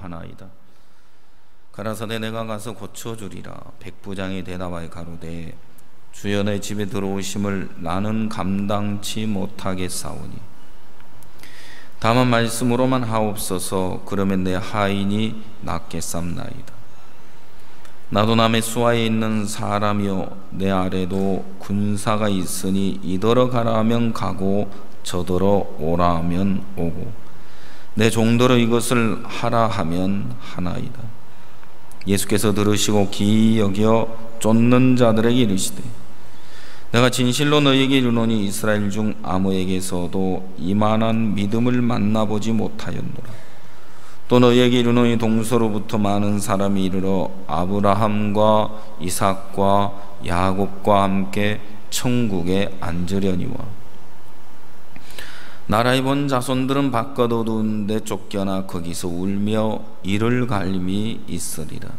하나이다. 가라사대 내가 가서 고쳐주리라. 백부장이 대답하여 가로되 주여 내 집에 들어오심을 나는 감당치 못하겠사오니 다만 말씀으로만 하옵소서. 그러면 내 하인이 낫겠삼나이다. 나도 남의 수하에 있는 사람이요 내 아래도 군사가 있으니 이더러 가라 하면 가고 저더러 오라 하면 오고 내 종더러 이것을 하라 하면 하나이다. 예수께서 들으시고 기이 여겨 쫓는 자들에게 이르시되 내가 진실로 너희에게 이르노니 이스라엘 중 아무에게서도 이만한 믿음을 만나보지 못하였노라. 또 너희에게 이르노니 동서로부터 많은 사람이 이르러 아브라함과 이삭과 야곱과 함께 천국에 앉으려니와 나라에 본 자손들은 바깥 어두운 데 쫓겨나 거기서 울며 이를 갈림이 있으리라.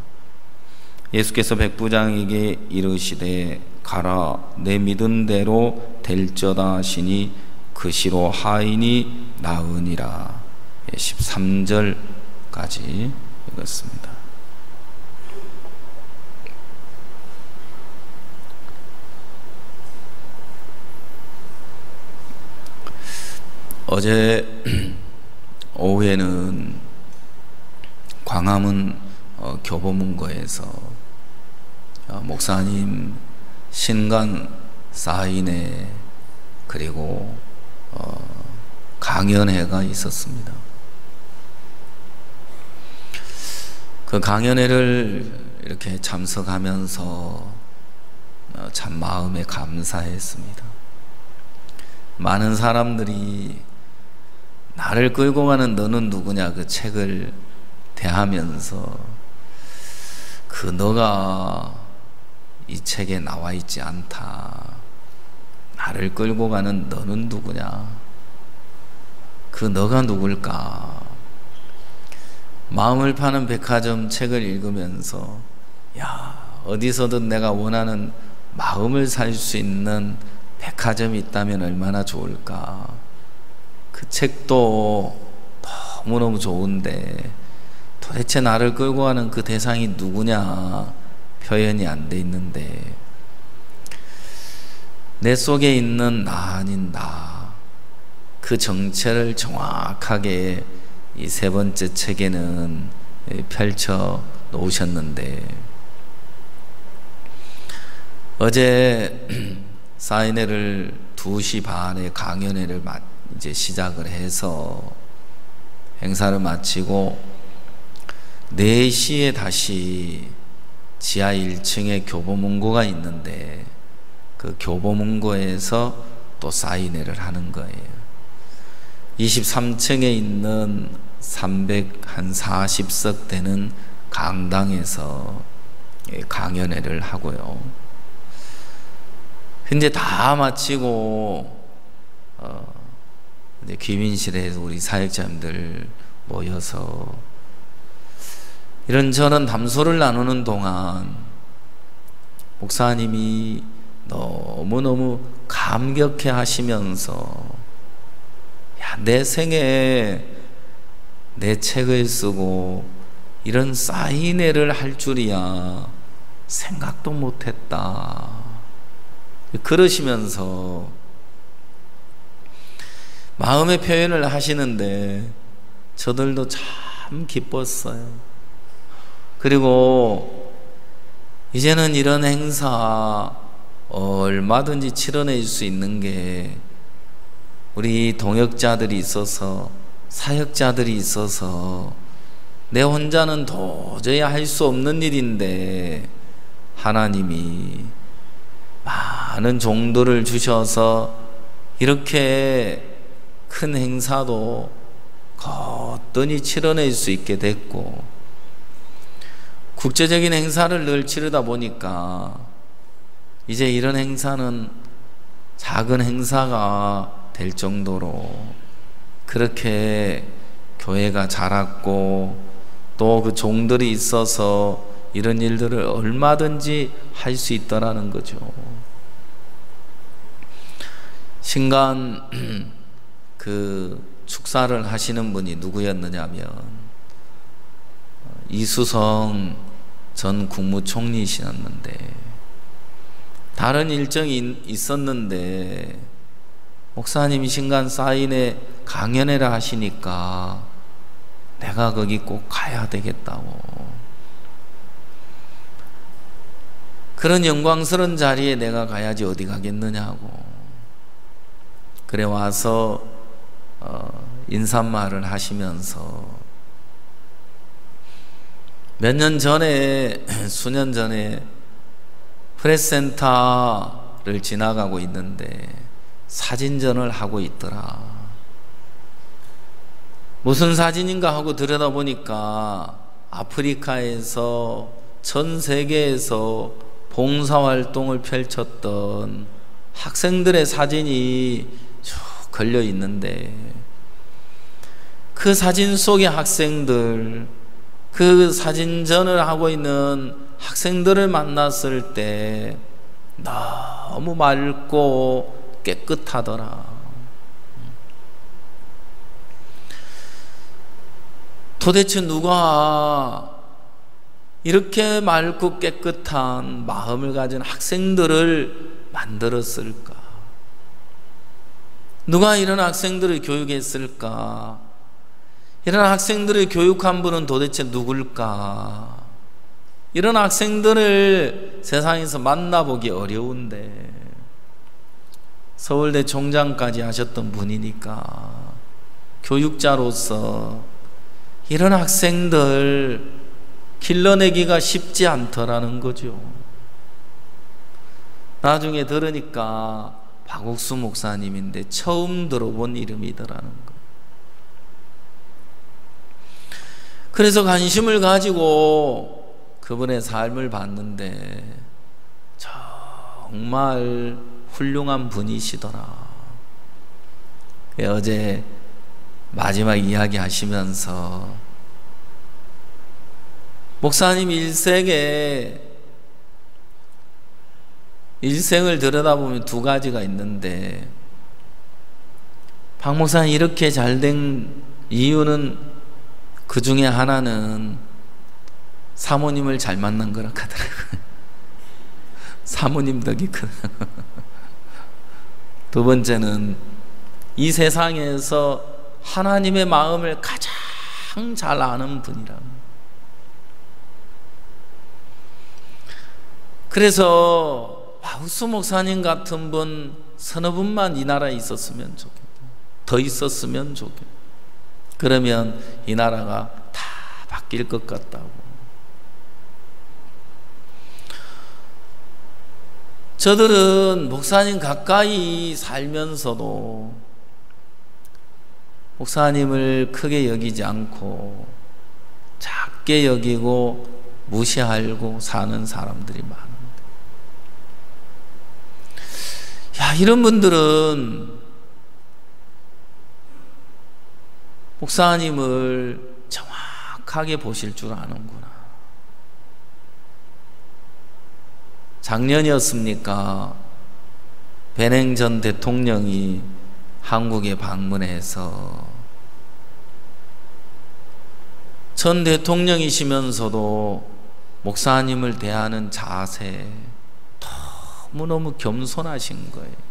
예수께서 백부장에게 이르시되 가라 내 믿은 대로 될저다 하시니 그 시로 하인이 나으니라. 13절까지 읽었습니다. 어제 오후에는 광화문 교보문고에서 목사님 신간 사인회 그리고 강연회가 있었습니다. 그 강연회를 이렇게 참석하면서 참 마음에 감사했습니다. 많은 사람들이 나를 끌고 가는 너는 누구냐 그 책을 대하면서 그 너가 이 책에 나와 있지 않다. 나를 끌고 가는 너는 누구냐? 그 너가 누굴까? 마음을 파는 백화점 책을 읽으면서 야, 어디서든 내가 원하는 마음을 살 수 있는 백화점이 있다면 얼마나 좋을까? 그 책도 너무너무 좋은데 도대체 나를 끌고 가는 그 대상이 누구냐 표현이 안 돼 있는데 내 속에 있는 나 아닌 나 그 정체를 정확하게 이 세 번째 책에는 펼쳐 놓으셨는데 어제 사인회를 2시 반에 강연회를 이제 시작을 해서 행사를 마치고 4시에 다시 지하 1층에 교보문고가 있는데 그 교보문고에서 또 사인회를 하는 거예요. 23층에 있는 340석 되는 강당에서 강연회를 하고요. 이제 다 마치고 이제 귀민실에서 우리 사역자님들 모여서 이런저런 담소를 나누는 동안 목사님이 너무너무 감격해 하시면서 야, 내 생에 내 책을 쓰고 이런 사인회를 할 줄이야 생각도 못했다 그러시면서 마음의 표현을 하시는데 저들도 참 기뻤어요. 그리고 이제는 이런 행사 얼마든지 치러낼 수 있는 게 우리 동역자들이 있어서 사역자들이 있어서 내 혼자는 도저히 할 수 없는 일인데 하나님이 많은 종들을 주셔서 이렇게 큰 행사도 거뜬히 치러낼 수 있게 됐고 국제적인 행사를 늘 치르다 보니까 이제 이런 행사는 작은 행사가 될 정도로 그렇게 교회가 자랐고 또 그 종들이 있어서 이런 일들을 얼마든지 할 수 있더라는 거죠. 신간 그 축사를 하시는 분이 누구였느냐면 이수성 전 국무총리시였는데 다른 일정이 있었는데 목사님이 신간 사인회 강연회를 하시니까 내가 거기 꼭 가야 되겠다고. 그런 영광스러운 자리에 내가 가야지 어디 가겠느냐고. 그래 와서 인사말을 하시면서 몇 년 전에, 수년 전에 프레스센터를 지나가고 있는데 사진전을 하고 있더라. 무슨 사진인가 하고 들여다보니까 아프리카에서 전 세계에서 봉사활동을 펼쳤던 학생들의 사진이 쭉 걸려 있는데 그 사진 속의 학생들, 그 사진전을 하고 있는 학생들을 만났을 때 너무 맑고 깨끗하더라. 도대체 누가 이렇게 맑고 깨끗한 마음을 가진 학생들을 만들었을까? 누가 이런 학생들을 교육했을까? 이런 학생들을 교육한 분은 도대체 누굴까? 이런 학생들을 세상에서 만나보기 어려운데 서울대 총장까지 하셨던 분이니까 교육자로서 이런 학생들 길러내기가 쉽지 않더라는 거죠. 나중에 들으니까 박옥수 목사님인데 처음 들어본 이름이더라는 거. 그래서 관심을 가지고 그분의 삶을 봤는데 정말 훌륭한 분이시더라. 어제 마지막 이야기 하시면서 목사님 일생을 들여다보면 두 가지가 있는데 박 목사님 이렇게 잘된 이유는 그 중에 하나는 사모님을 잘 만난 거라 하더라고요. 사모님 덕이 크다. 두 번째는 이 세상에서 하나님의 마음을 가장 잘 아는 분이라고. 그래서 박옥수 목사님 같은 분 서너 분만 이 나라에 있었으면 좋겠다. 더 있었으면 좋겠다. 그러면 이 나라가 다 바뀔 것 같다고. 저들은 목사님 가까이 살면서도 목사님을 크게 여기지 않고 작게 여기고 무시하고 사는 사람들이 많은데, 야, 이런 분들은 목사님을 정확하게 보실 줄 아는구나. 작년이었습니까? 베냉 전 대통령이 한국에 방문해서 전 대통령이시면서도 목사님을 대하는 자세 너무너무 겸손하신 거예요.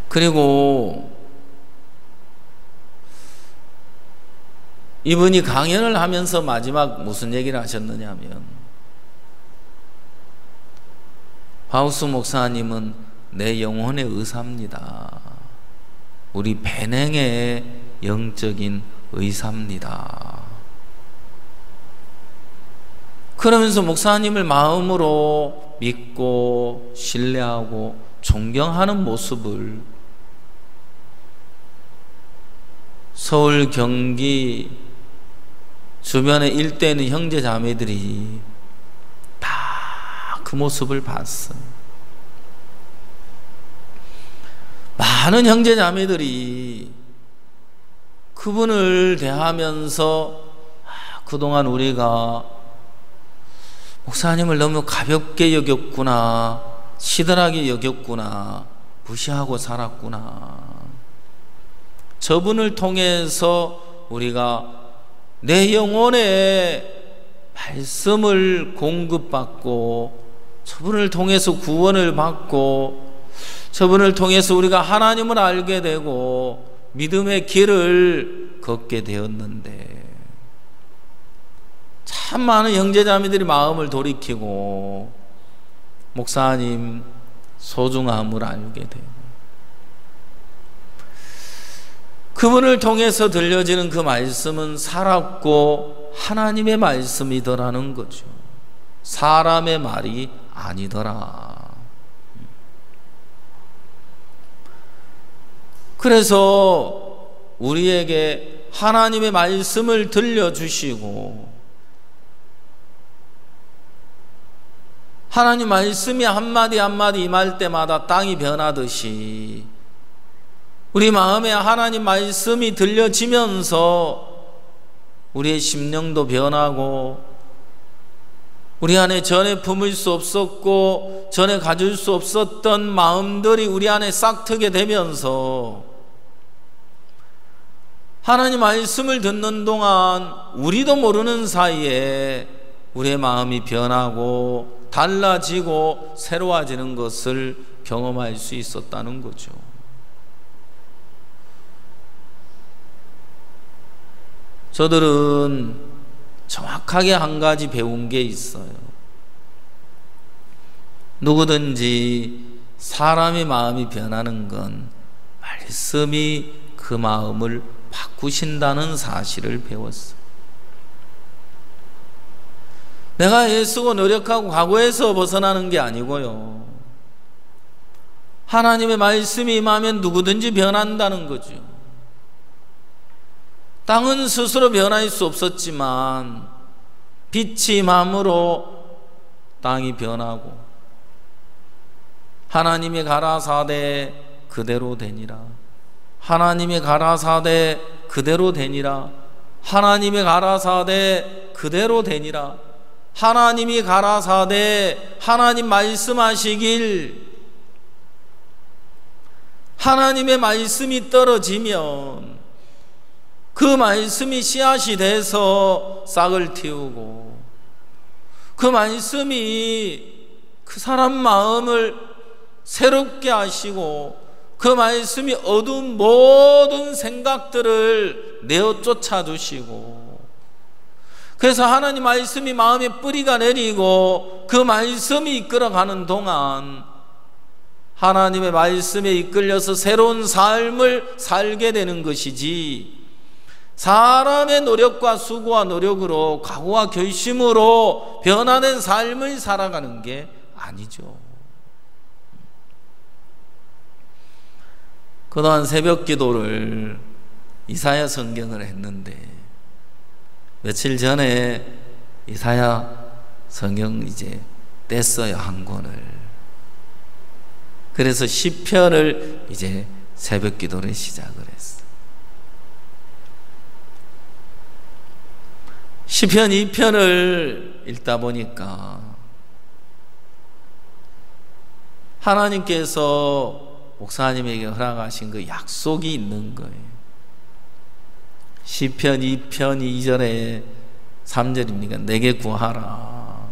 그리고 이분이 강연을 하면서 마지막 무슨 얘기를 하셨느냐면, 박옥수 목사님은 내 영혼의 의사입니다. 우리 베냉의 영적인 의사입니다. 그러면서 목사님을 마음으로 믿고 신뢰하고 존경하는 모습을 서울, 경기 주변에 일대 있는 형제 자매들이 다 그 모습을 봤어요. 많은 형제 자매들이 그분을 대하면서 그동안 우리가 목사님을 너무 가볍게 여겼구나, 시들하게 여겼구나, 무시하고 살았구나. 저분을 통해서 우리가 내 영혼의 말씀을 공급받고, 저분을 통해서 구원을 받고, 저분을 통해서 우리가 하나님을 알게 되고 믿음의 길을 걷게 되었는데, 참 많은 형제자매들이 마음을 돌이키고 목사님 소중함을 알게 되고, 그분을 통해서 들려지는 그 말씀은 살았고 하나님의 말씀이더라는 거죠. 사람의 말이 아니더라. 그래서 우리에게 하나님의 말씀을 들려주시고, 하나님 말씀이 한마디 한마디 임할 때마다 땅이 변하듯이 우리 마음에 하나님 말씀이 들려지면서 우리의 심령도 변하고, 우리 안에 전에 품을 수 없었고 전에 가질 수 없었던 마음들이 우리 안에 싹트게 되면서 하나님 말씀을 듣는 동안 우리도 모르는 사이에 우리의 마음이 변하고 달라지고 새로워지는 것을 경험할 수 있었다는 거죠. 저들은 정확하게 한 가지 배운 게 있어요. 누구든지 사람의 마음이 변하는 건 말씀이 그 마음을 바꾸신다는 사실을 배웠어요. 내가 애쓰고 노력하고 과거에서 벗어나는 게 아니고요, 하나님의 말씀이 임하면 누구든지 변한다는 거죠. 땅은 스스로 변할 수 없었지만 빛이 임함으로 땅이 변하고, 하나님이 가라사대 그대로 되니라, 하나님이 가라사대 그대로 되니라, 하나님이 가라사대 그대로 되니라, 하나님이 가라사대, 하나님 말씀하시길, 하나님의 말씀이 떨어지면 그 말씀이 씨앗이 돼서 싹을 틔우고, 그 말씀이 그 사람 마음을 새롭게 하시고, 그 말씀이 어두운 모든 생각들을 내어 쫓아주시고, 그래서 하나님 말씀이 마음에 뿌리가 내리고 그 말씀이 이끌어가는 동안 하나님의 말씀에 이끌려서 새로운 삶을 살게 되는 것이지, 사람의 노력과 수고와 노력으로 각오와 결심으로 변화된 삶을 살아가는 게 아니죠. 그동안 새벽 기도를 이사야 성경을 했는데, 며칠 전에 이사야 성경 이제 뗐어요, 한 권을. 그래서 시편을 이제 새벽 기도를 시작을 했어요. 시편 2편을 읽다 보니까 하나님께서 목사님에게 허락하신 그 약속이 있는 거예요. 시편 2편 2절에 3절입니까? 내게 구하라,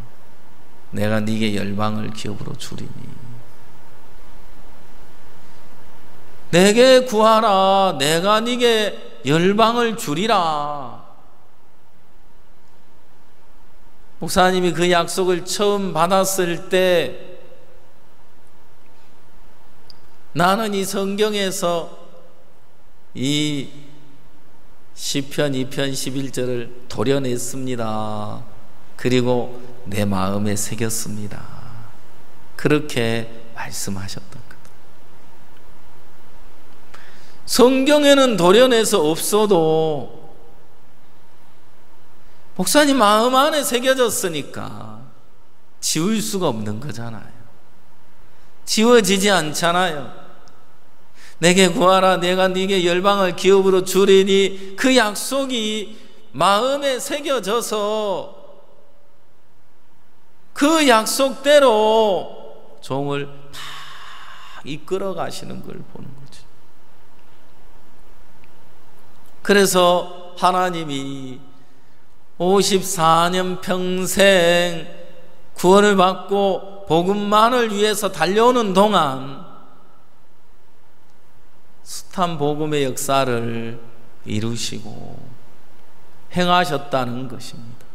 내가 네게 열방을 기업으로 주리니. 내게 구하라, 내가 네게 열방을 주리라. 목사님이 그 약속을 처음 받았을 때 나는 이 성경에서 이 시편 2편 11절을 도려냈습니다. 그리고 내 마음에 새겼습니다. 그렇게 말씀하셨던 것. 성경에는 도려내서 없어도 목사님 마음 안에 새겨졌으니까 지울 수가 없는 거잖아요. 지워지지 않잖아요. 내게 구하라, 내가 네게 열방을 기업으로 주리니, 그 약속이 마음에 새겨져서 그 약속대로 종을 막 이끌어 가시는 걸 보는 거죠. 그래서 하나님이 54년 평생 구원을 받고 복음만을 위해서 달려오는 동안 숱한 복음의 역사를 이루시고 행하셨다는 것입니다.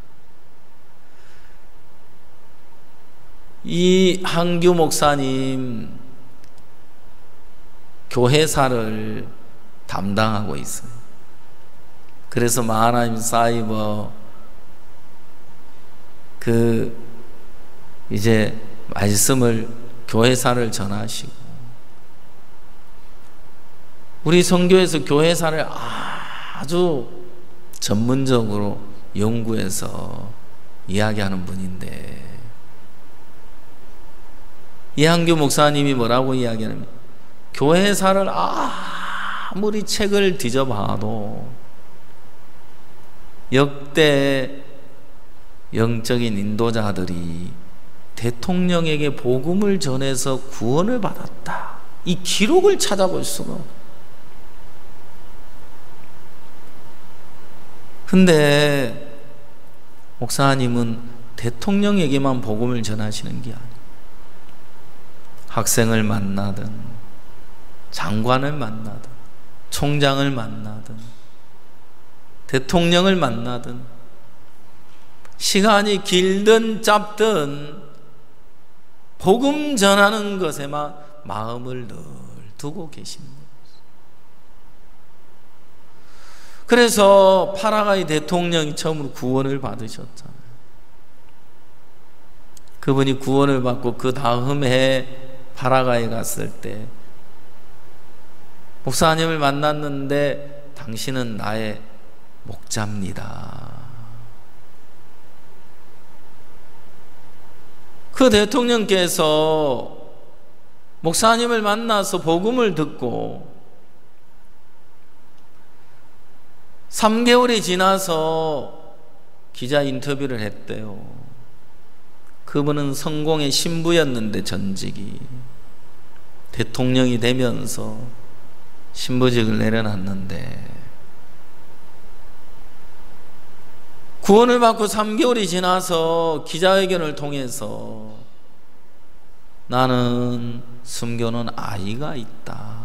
이 한규 목사님 교회사를 담당하고 있어요. 그래서 마하나임 사이버 이제 말씀을 교회사를 전하시고, 우리 선교에서 교회사를 아주 전문적으로 연구해서 이야기하는 분인데, 이한규 목사님이 뭐라고 이야기하냐면, 교회사를 아무리 책을 뒤져봐도 역대 영적인 인도자들이 대통령에게 복음을 전해서 구원을 받았다, 이 기록을 찾아볼 수가 없어요. 근데 목사님은 대통령에게만 복음을 전하시는 게 아니에요. 학생을 만나든 장관을 만나든 총장을 만나든 대통령을 만나든 시간이 길든 짧든 복음 전하는 것에만 마음을 늘 두고 계십니다. 그래서 파라과이 대통령이 처음으로 구원을 받으셨잖아요. 그분이 구원을 받고 그 다음 해 파라과이 갔을 때 목사님을 만났는데, 당신은 나의 목자입니다. 그 대통령께서 목사님을 만나서 복음을 듣고 3개월이 지나서 기자 인터뷰를 했대요. 그분은 성공의 신부였는데, 전직이 대통령이 되면서 신부직을 내려놨는데, 구원을 받고 3개월이 지나서 기자회견을 통해서 나는 숨겨놓은 아이가 있다,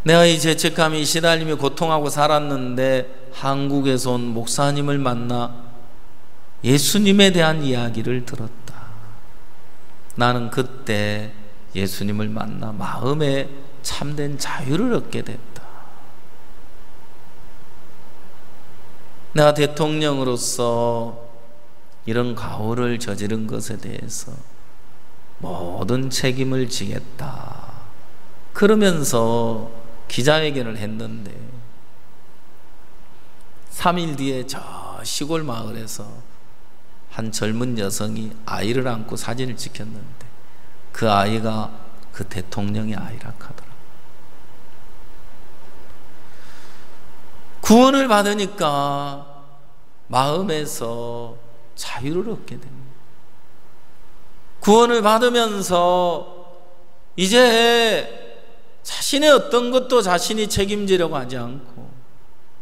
내가 이 죄책감이 시달리며 고통하고 살았는데 한국에서 온 목사님을 만나 예수님에 대한 이야기를 들었다. 나는 그때 예수님을 만나 마음에 참된 자유를 얻게 됐다. 내가 대통령으로서 이런 가오를 저지른 것에 대해서 모든 책임을 지겠다, 그러면서 기자회견을 했는데 3일 뒤에 저 시골 마을에서 한 젊은 여성이 아이를 안고 사진을 찍혔는데, 그 아이가 그 대통령의 아이라 하더라. 구원을 받으니까 마음에서 자유를 얻게 됩니다. 구원을 받으면서 이제 자신의 어떤 것도 자신이 책임지려고 하지 않고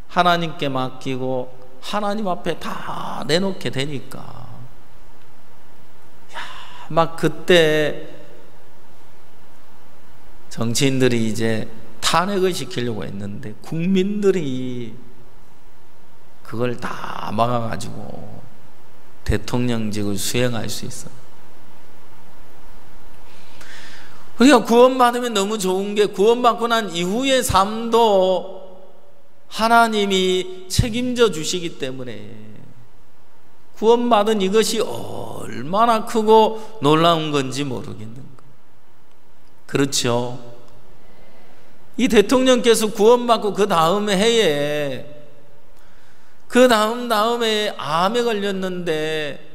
하나님께 맡기고 하나님 앞에 다 내놓게 되니까, 막 그때 정치인들이 이제 탄핵을 시키려고 했는데 국민들이 그걸 다 막아가지고 대통령직을 수행할 수 있어요. 우리가 구원받으면 너무 좋은 게, 구원받고 난 이후의 삶도 하나님이 책임져 주시기 때문에 구원받은 이것이 얼마나 크고 놀라운 건지 모르겠는 거예요. 그렇죠? 이 대통령께서 구원받고 그 다음 해에, 그 다음에 암에 걸렸는데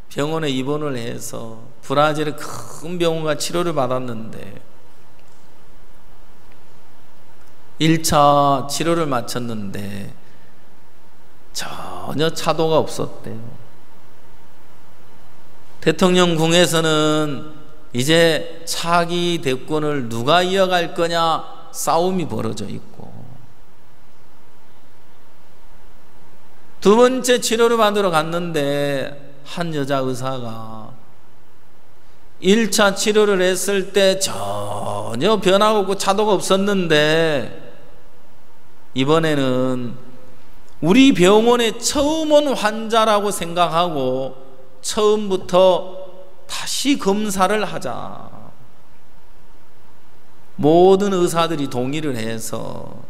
병원에 입원을 해서 브라질의 큰 병원과 치료를 받았는데 1차 치료를 마쳤는데 전혀 차도가 없었대요. 대통령 궁에서는 이제 차기 대권을 누가 이어갈 거냐 싸움이 벌어져 있고, 두 번째 치료를 받으러 갔는데 한 여자 의사가 1차 치료를 했을 때 전혀 변화가 없고 차도가 없었는데 이번에는 우리 병원에 처음 온 환자라고 생각하고 처음부터 다시 검사를 하자. 모든 의사들이 동의를 해서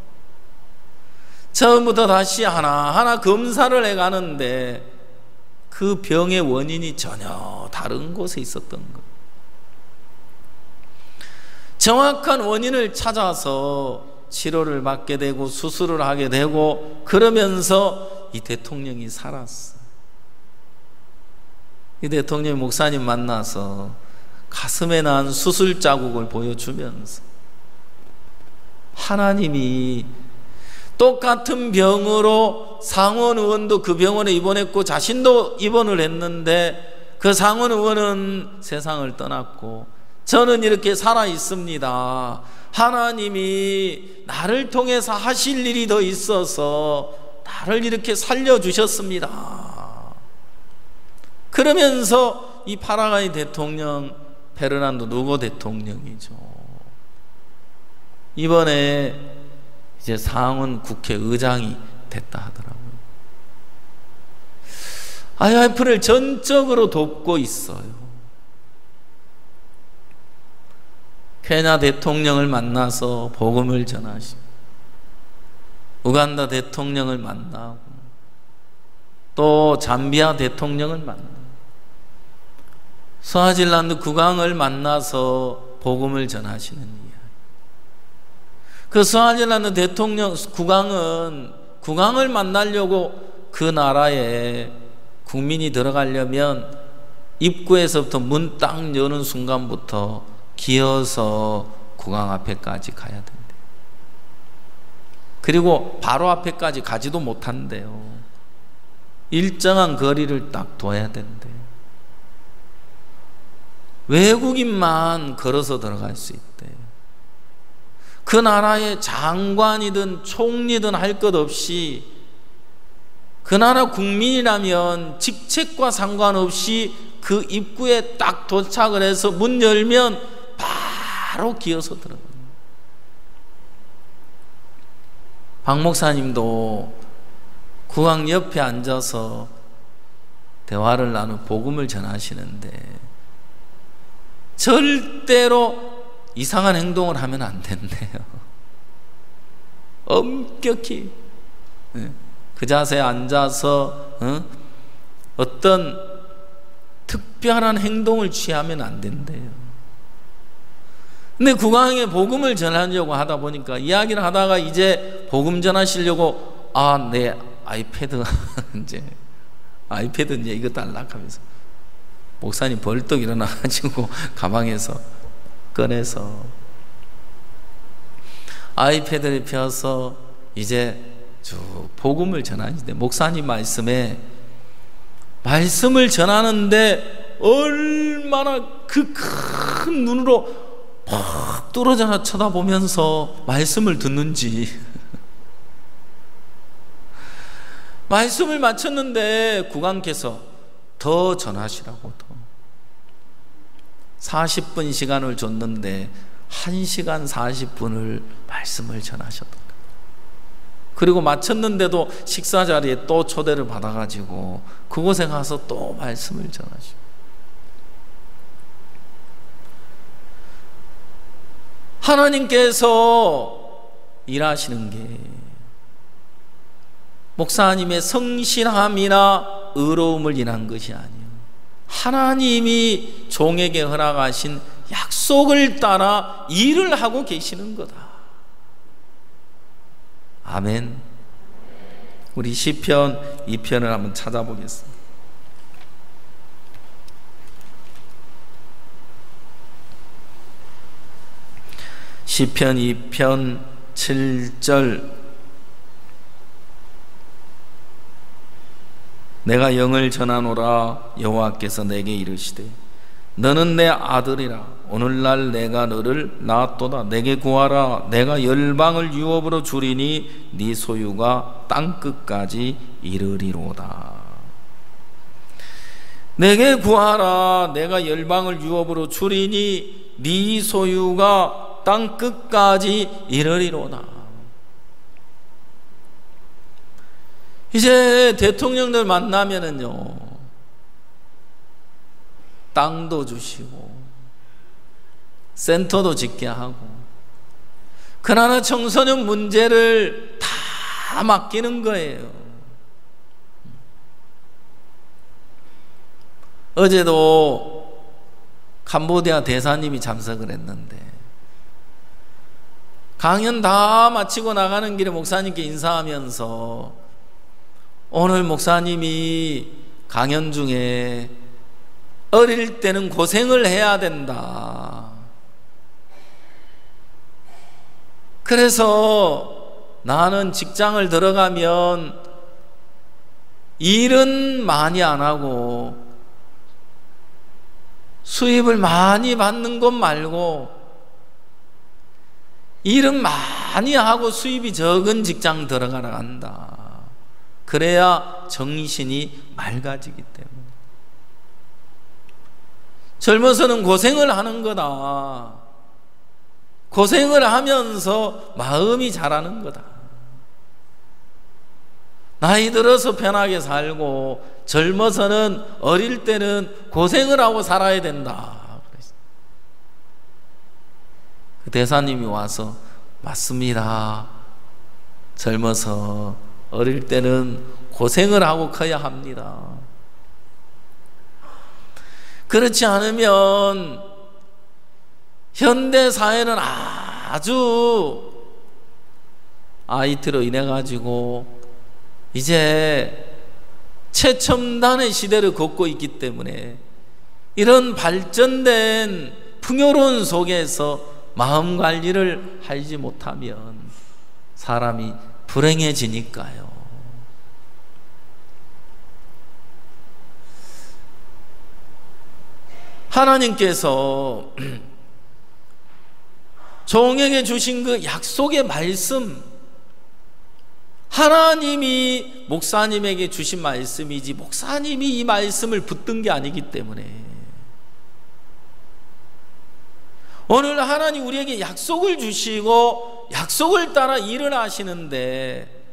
처음부터 다시 하나하나 검사를 해가는데 그 병의 원인이 전혀 다른 곳에 있었던 것. 정확한 원인을 찾아서 치료를 받게 되고 수술을 하게 되고 그러면서 이 대통령이 살았어. 이 대통령이 목사님 만나서 가슴에 난 수술 자국을 보여주면서 하나님이 똑같은 병으로 상원 의원도 그 병원에 입원했고 자신도 입원을 했는데 그 상원 의원은 세상을 떠났고 저는 이렇게 살아 있습니다. 하나님이 나를 통해서 하실 일이 더 있어서 나를 이렇게 살려주셨습니다. 그러면서 이 파라과이 대통령 페르난도 누고 대통령이죠. 이번에 이제 상원 국회의장이 됐다 하더라고요. IMF를 전적으로 돕고 있어요. 케냐 대통령을 만나서 복음을 전하시고 우간다 대통령을 만나고 또 잠비아 대통령을 만나고 스와질란드 국왕을 만나서 복음을 전하시는 이야기. 그 스와질란드 대통령 국왕을 만나려고 그 나라에 국민이 들어가려면 입구에서부터 문 딱 여는 순간부터 기어서 국왕 앞에까지 가야 된대요. 그리고 바로 앞에까지 가지도 못한대요. 일정한 거리를 딱 둬야 된대요. 외국인만 걸어서 들어갈 수 있대요. 그 나라의 장관이든 총리든 할 것 없이 그 나라 국민이라면 직책과 상관없이 그 입구에 딱 도착을 해서 문 열면 바로 기어서 들어갑니다. 박 목사님도 국왕 옆에 앉아서 대화를 나누고 복음을 전하시는데 절대로 이상한 행동을 하면 안 된대요. 엄격히 그 자세에 앉아서 어떤 특별한 행동을 취하면 안 된대요. 근데 국왕에 복음을 전하려고 하다 보니까 이야기를 하다가 이제 복음 전하시려고 내 아이패드 이제 이거 달라 하면서 목사님 벌떡 일어나가지고 가방에서 꺼내서 아이패드를 펴서 이제 쭉 복음을 전하는데 목사님 말씀을 전하는데 얼마나 그 큰 눈으로 팍 뚫어져 쳐다보면서 말씀을 듣는지. 말씀을 마쳤는데 국왕께서 더 전하시라고 40분 시간을 줬는데 1시간 40분을 말씀을 전하셨던 거예요. 그리고 마쳤는데도 식사 자리에 또 초대를 받아가지고 그곳에 가서 또 말씀을 전하시고. 하나님께서 일하시는 게 목사님의 성실함이나 의로움을 인한 것이 아니에요. 하나님이 종에게 허락하신 약속을 따라 일을 하고 계시는 거다. 아멘. 우리 시편 2편을 한번 찾아보겠습니다. 시편 2편 7절. 내가 영을 전하노라. 여호와께서 내게 이르시되 너는 내 아들이라. 오늘날 내가 너를 낳았도다. 내게 구하라. 내가 열방을 유업으로 주리니 네 소유가 땅끝까지 이르리로다. 내게 구하라. 내가 열방을 유업으로 주리니 네 소유가 땅끝까지 이르리로다. 이제 대통령들 만나면은요, 땅도 주시고 센터도 짓게 하고, 그러나 청소년 문제를 다 맡기는 거예요. 어제도 캄보디아 대사님이 참석을 했는데, 강연 다 마치고 나가는 길에 목사님께 인사하면서 오늘 목사님이 강연 중에 어릴 때는 고생을 해야 된다. 그래서 나는 직장을 들어가면 일은 많이 안 하고 수입을 많이 받는 것 말고 일은 많이 하고 수입이 적은 직장 들어가라 한다. 그래야 정신이 맑아지기 때문에. 젊어서는 고생을 하는 거다. 고생을 하면서 마음이 자라는 거다. 나이 들어서 편하게 살고 젊어서는 어릴 때는 고생을 하고 살아야 된다. 그 대사님이 와서 맞습니다. 젊어서 어릴 때는 고생을 하고 커야 합니다. 그렇지 않으면 현대 사회는 아주 IT로 인해 가지고 이제 최첨단의 시대를 걷고 있기 때문에 이런 발전된 풍요로운 속에서 마음 관리를 하지 못하면 사람이 불행해지니까요. 하나님께서 종에게 주신 그 약속의 말씀, 하나님이 목사님에게 주신 말씀이지 목사님이 이 말씀을 붙든 게 아니기 때문에 오늘 하나님 우리에게 약속을 주시고 약속을 따라 일을 하시는데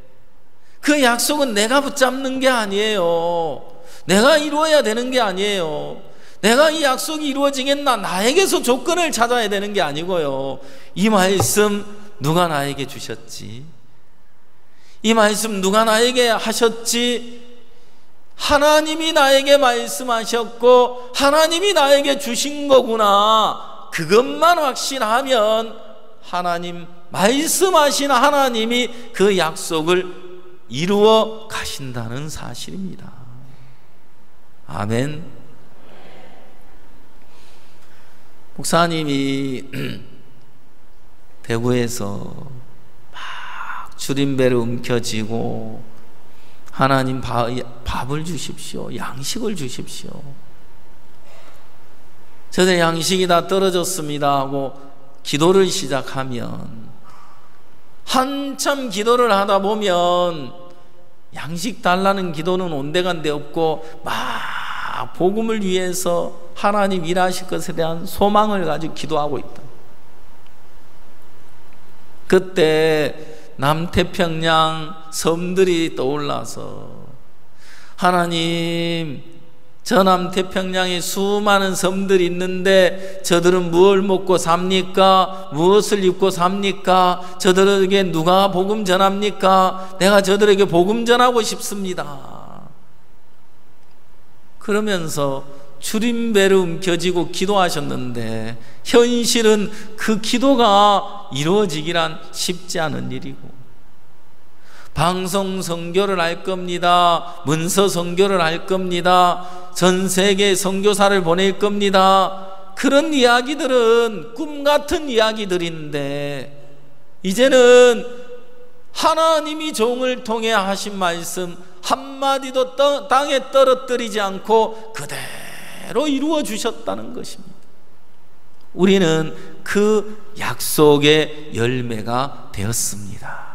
그 약속은 내가 붙잡는 게 아니에요. 내가 이루어야 되는 게 아니에요. 내가 이 약속이 이루어지겠나 나에게서 조건을 찾아야 되는 게 아니고요. 이 말씀 누가 나에게 주셨지? 이 말씀 누가 나에게 하셨지? 하나님이 나에게 말씀하셨고 하나님이 나에게 주신 거구나. 그것만 확신하면 하나님 말씀하신 하나님이 그 약속을 이루어 가신다는 사실입니다. 아멘. 목사님이 대구에서 막 주림배를 움켜쥐고 하나님 밥을 주십시오. 양식을 주십시오. 저দের 양식이 다 떨어졌습니다 하고 기도를 시작하면 한참 기도를 하다 보면 양식 달라는 기도는 온데간데 없고 막 복음을 위해서 하나님 일하실 것에 대한 소망을 가지고 기도하고 있다. 그때 남태평양 섬들이 떠올라서 하나님 저 남태평양에 수많은 섬들이 있는데 저들은 무엇을 먹고 삽니까? 무엇을 입고 삽니까? 저들에게 누가 복음 전합니까? 내가 저들에게 복음 전하고 싶습니다. 그러면서 주림배를 움켜쥐고 기도하셨는데 현실은 그 기도가 이루어지기란 쉽지 않은 일이고 방송 선교를 할 겁니다. 문서 선교를 할 겁니다. 전 세계 선교사를 보낼 겁니다. 그런 이야기들은 꿈 같은 이야기들인데 이제는 하나님이 종을 통해 하신 말씀 한마디도 땅에 떨어뜨리지 않고 그대로 이루어 주셨다는 것입니다. 우리는 그 약속의 열매가 되었습니다.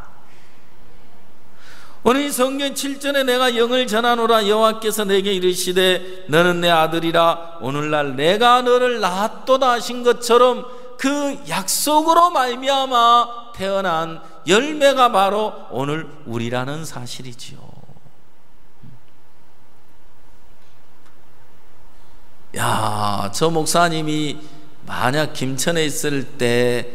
오늘 이 성경 7절에 내가 영을 전하노라 여호와께서 내게 이르시되 너는 내 아들이라 오늘날 내가 너를 낳았도다 하신 것처럼 그 약속으로 말미암아 태어난 열매가 바로 오늘 우리라는 사실이지요. 야, 저 목사님이 만약 김천에 있을 때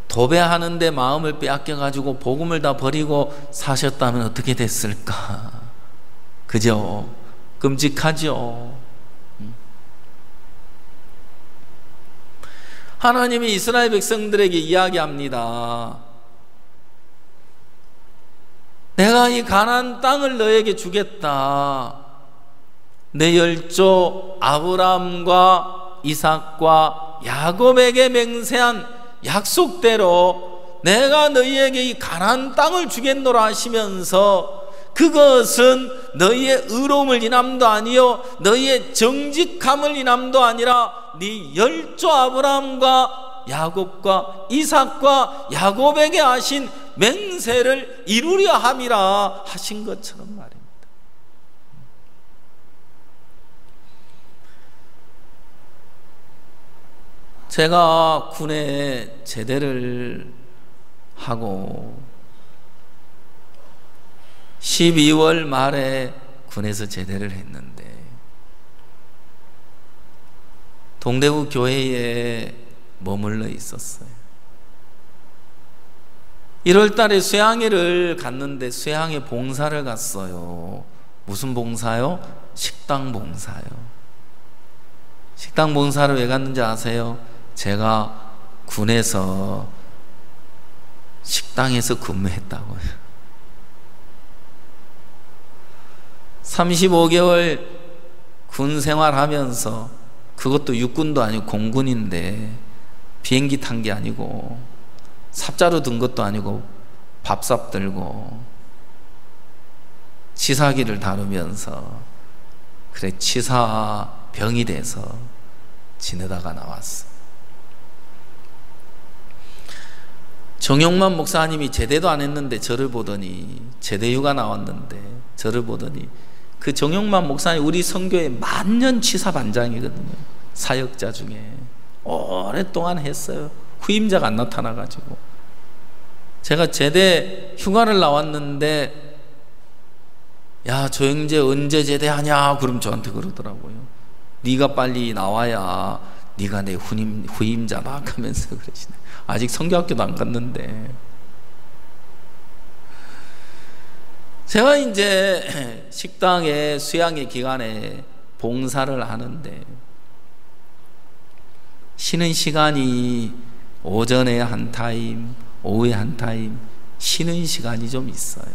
도배하는데 마음을 빼앗겨가지고 복음을 다 버리고 사셨다면 어떻게 됐을까? 그죠? 끔찍하죠. 하나님이 이스라엘 백성들에게 이야기합니다. 내가 이 가나안 땅을 너에게 주겠다. 내 열조 아브라함과 이삭과 야곱에게 맹세한 약속대로 내가 너희에게 이 가나안 땅을 주겠노라 하시면서 그것은 너희의 의로움을 인함도 아니요 너희의 정직함을 인함도 아니라 네 열조 아브라함과 야곱과 이삭과 야곱에게 하신 맹세를 이루려 함이라 하신 것처럼 말입니다. 제가 군에 제대를 하고 12월 말에 군에서 제대를 했는데 동대구 교회에 머물러 있었어요. 1월 달에 수양회를 갔는데 수양회 봉사를 갔어요. 무슨 봉사요? 식당 봉사요. 식당 봉사를 왜 갔는지 아세요? 제가 군에서 식당에서 근무했다고요. 35개월 군 생활하면서 그것도 육군도 아니고 공군인데 비행기 탄 게 아니고 삽자루 든 것도 아니고 밥삽 들고 치사기를 다루면서 그래 치사병이 돼서 지내다가 나왔어. 정용만 목사님이 제대도 안 했는데 저를 보더니 제대휴가 나왔는데 저를 보더니 그 정용만 목사님 우리 선교의 만년 치사반장이거든요. 사역자 중에 오랫동안 했어요. 후임자가 안 나타나가지고 제가 제대 휴가를 나왔는데 야 조영재 언제 제대하냐 그럼 저한테 그러더라고요. 네가 빨리 나와야 네가 내 후임자다 하면서 그러시네. 아직 선교학교도 안 갔는데 제가 이제 식당에 수양회 기간에 봉사를 하는데 쉬는 시간이 오전에 한 타임, 오후에 한 타임 쉬는 시간이 좀 있어요.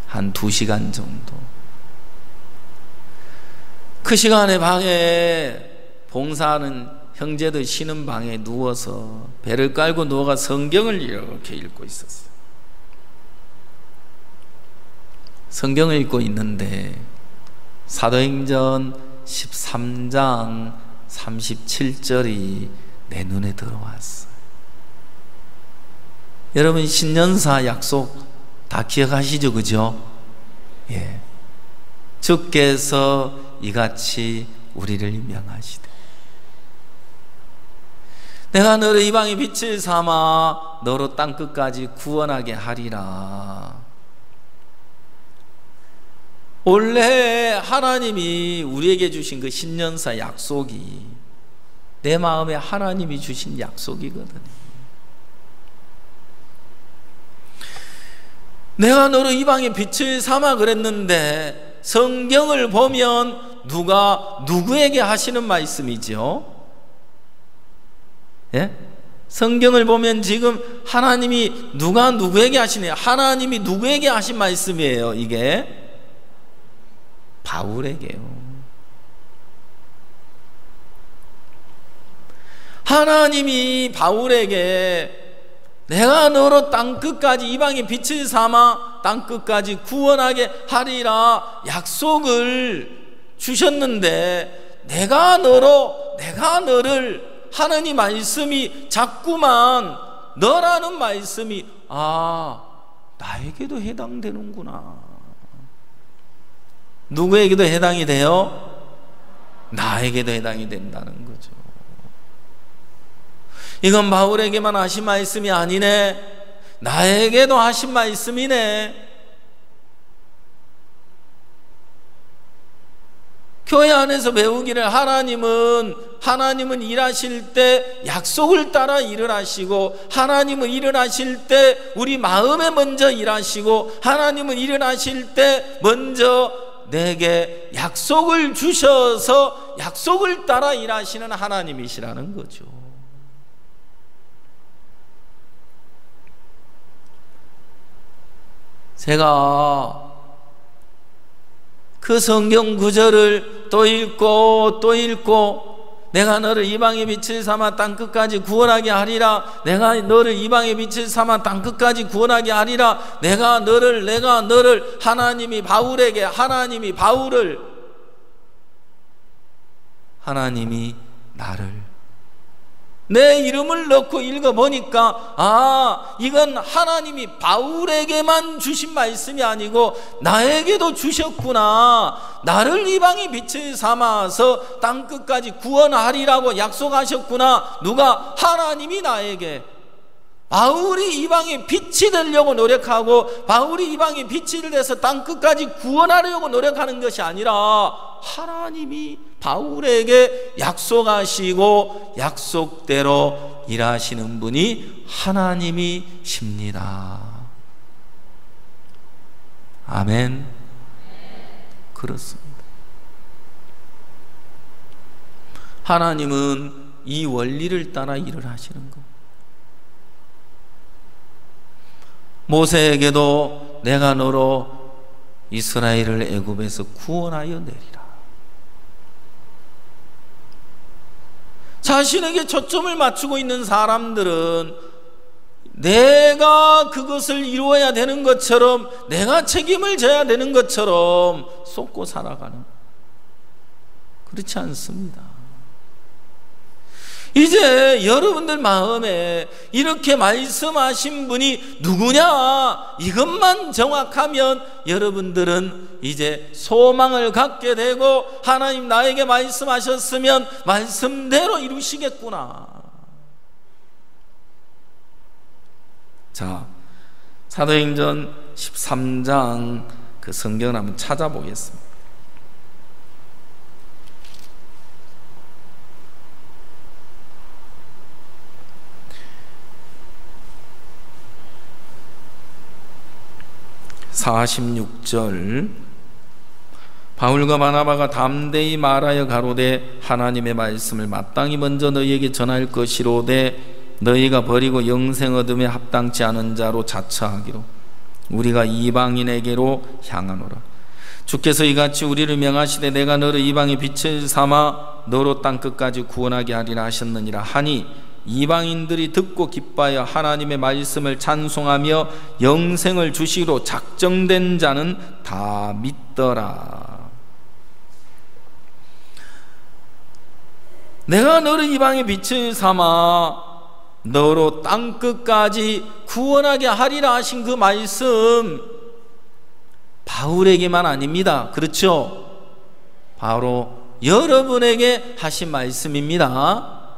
한 2시간 정도. 그 시간에 방에 봉사하는 형제들 쉬는 방에 누워서 배를 깔고 누워가 성경을 이렇게 읽고 있었어요. 성경을 읽고 있는데 사도행전 13장 37절이 내 눈에 들어왔어요. 여러분 신년사 약속 다 기억하시죠? 그죠? 예. 주께서 이같이 우리를 명하시되 내가 너를 이방의 빛을 삼아 너로 땅끝까지 구원하게 하리라. 원래 하나님이 우리에게 주신 그 신년사 약속이 내 마음에 하나님이 주신 약속이거든요. 내가 너를 이방의 빛을 삼아 그랬는데 성경을 보면 누가 누구에게 하시는 말씀이죠? 예? 성경을 보면 지금 하나님이 누가 누구에게 하시네요. 하나님이 누구에게 하신 말씀이에요. 이게 바울에게요. 하나님이 바울에게 내가 너로 땅끝까지 이방의 빛을 삼아 땅끝까지 구원하게 하리라 약속을 주셨는데 내가 너를 하느님 말씀이 자꾸만 너라는 말씀이 나에게도 해당되는구나. 누구에게도 해당이 돼요? 나에게도 해당이 된다는 거죠. 이건 바울에게만 하신 말씀이 아니네. 나에게도 하신 말씀이네. 교회 안에서 배우기를 하나님은 일하실 때 약속을 따라 일을 하시고, 하나님은 일을 하실 때 우리 마음에 먼저 일하시고, 하나님은 일을 하실 때 먼저 내게 약속을 주셔서 약속을 따라 일하시는 하나님이시라는 거죠. 제가 그 성경 구절을 또 읽고 또 읽고, 내가 너를 이방의 빛을 삼아 땅끝까지 구원하게 하리라, 내가 너를 이방의 빛을 삼아 땅끝까지 구원하게 하리라, 내가 너를 하나님이 나를 내 이름을 넣고 읽어보니까 이건 하나님이 바울에게만 주신 말씀이 아니고 나에게도 주셨구나. 나를 이방의 빛을 삼아서 땅끝까지 구원하리라고 약속하셨구나. 누가? 하나님이 나에게. 바울이 이방의 빛이 되려고 노력하고, 바울이 이방의 빛이 돼서 땅끝까지 구원하려고 노력하는 것이 아니라 하나님이 바울에게 약속하시고 약속대로 일하시는 분이 하나님이십니다. 아멘. 그렇습니다. 하나님은 이 원리를 따라 일을 하시는 겁니다. 모세에게도 내가 너로 이스라엘을 애굽에서 구원하여 내리라. 자신에게 초점을 맞추고 있는 사람들은 내가 그것을 이루어야 되는 것처럼, 내가 책임을 져야 되는 것처럼 쏟고 살아가는, 그렇지 않습니다. 이제 여러분들 마음에 이렇게 말씀하신 분이 누구냐, 이것만 정확하면 여러분들은 이제 소망을 갖게 되고, 하나님 나에게 말씀하셨으면 말씀대로 이루시겠구나. 자, 사도행전 13장 그 성경을 한번 찾아보겠습니다. (46절) 바울과 바나바가 담대히 말하여 가로되 하나님의 말씀을 마땅히 먼저 너희에게 전할 것이로되 너희가 버리고 영생 얻음에 합당치 않은 자로 자처하기로 우리가 이방인에게로 향하노라. 주께서 이같이 우리를 명하시되 내가 너를 이방의 빛을 삼아 너로 땅끝까지 구원하게 하리라 하셨느니라 하니, 이방인들이 듣고 기뻐하여 하나님의 말씀을 찬송하며 영생을 주시기로 작정된 자는 다 믿더라. 내가 너를 이방의 빛을 삼아 너로 땅끝까지 구원하게 하리라 하신 그 말씀, 바울에게만 아닙니다. 그렇죠? 바로 여러분에게 하신 말씀입니다.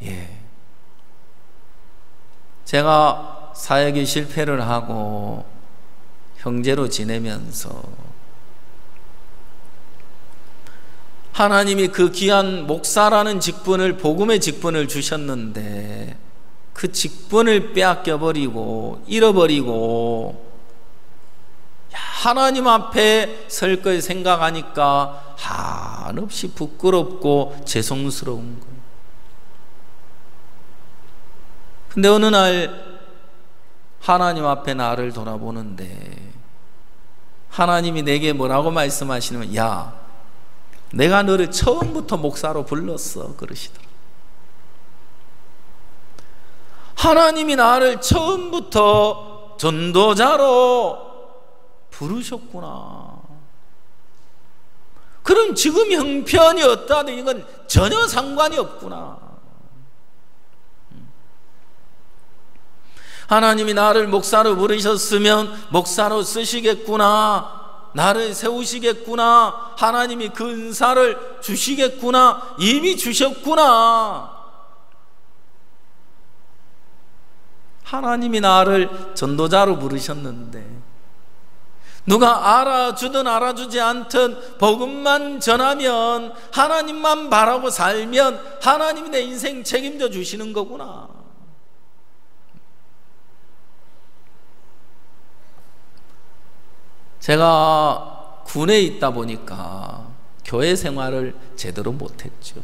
예. 제가 사역에 실패를 하고 형제로 지내면서 하나님이 그 귀한 목사라는 직분을, 복음의 직분을 주셨는데 그 직분을 빼앗겨버리고 잃어버리고 하나님 앞에 설 걸 생각하니까 한없이 부끄럽고 죄송스러운 거예요. 근데 어느 날 하나님 앞에 나를 돌아보는데 하나님이 내게 뭐라고 말씀하시냐면, 야, 내가 너를 처음부터 목사로 불렀어, 그러시더라. 하나님이 나를 처음부터 전도자로 부르셨구나. 그럼 지금 형편이 어떠하든 이건 전혀 상관이 없구나. 하나님이 나를 목사로 부르셨으면 목사로 쓰시겠구나, 나를 세우시겠구나, 하나님이 그 은사를 주시겠구나, 이미 주셨구나. 하나님이 나를 전도자로 부르셨는데 누가 알아주든 알아주지 않든 복음만 전하면, 하나님만 바라고 살면 하나님이 내 인생 책임져 주시는 거구나. 제가 군에 있다 보니까 교회 생활을 제대로 못했죠.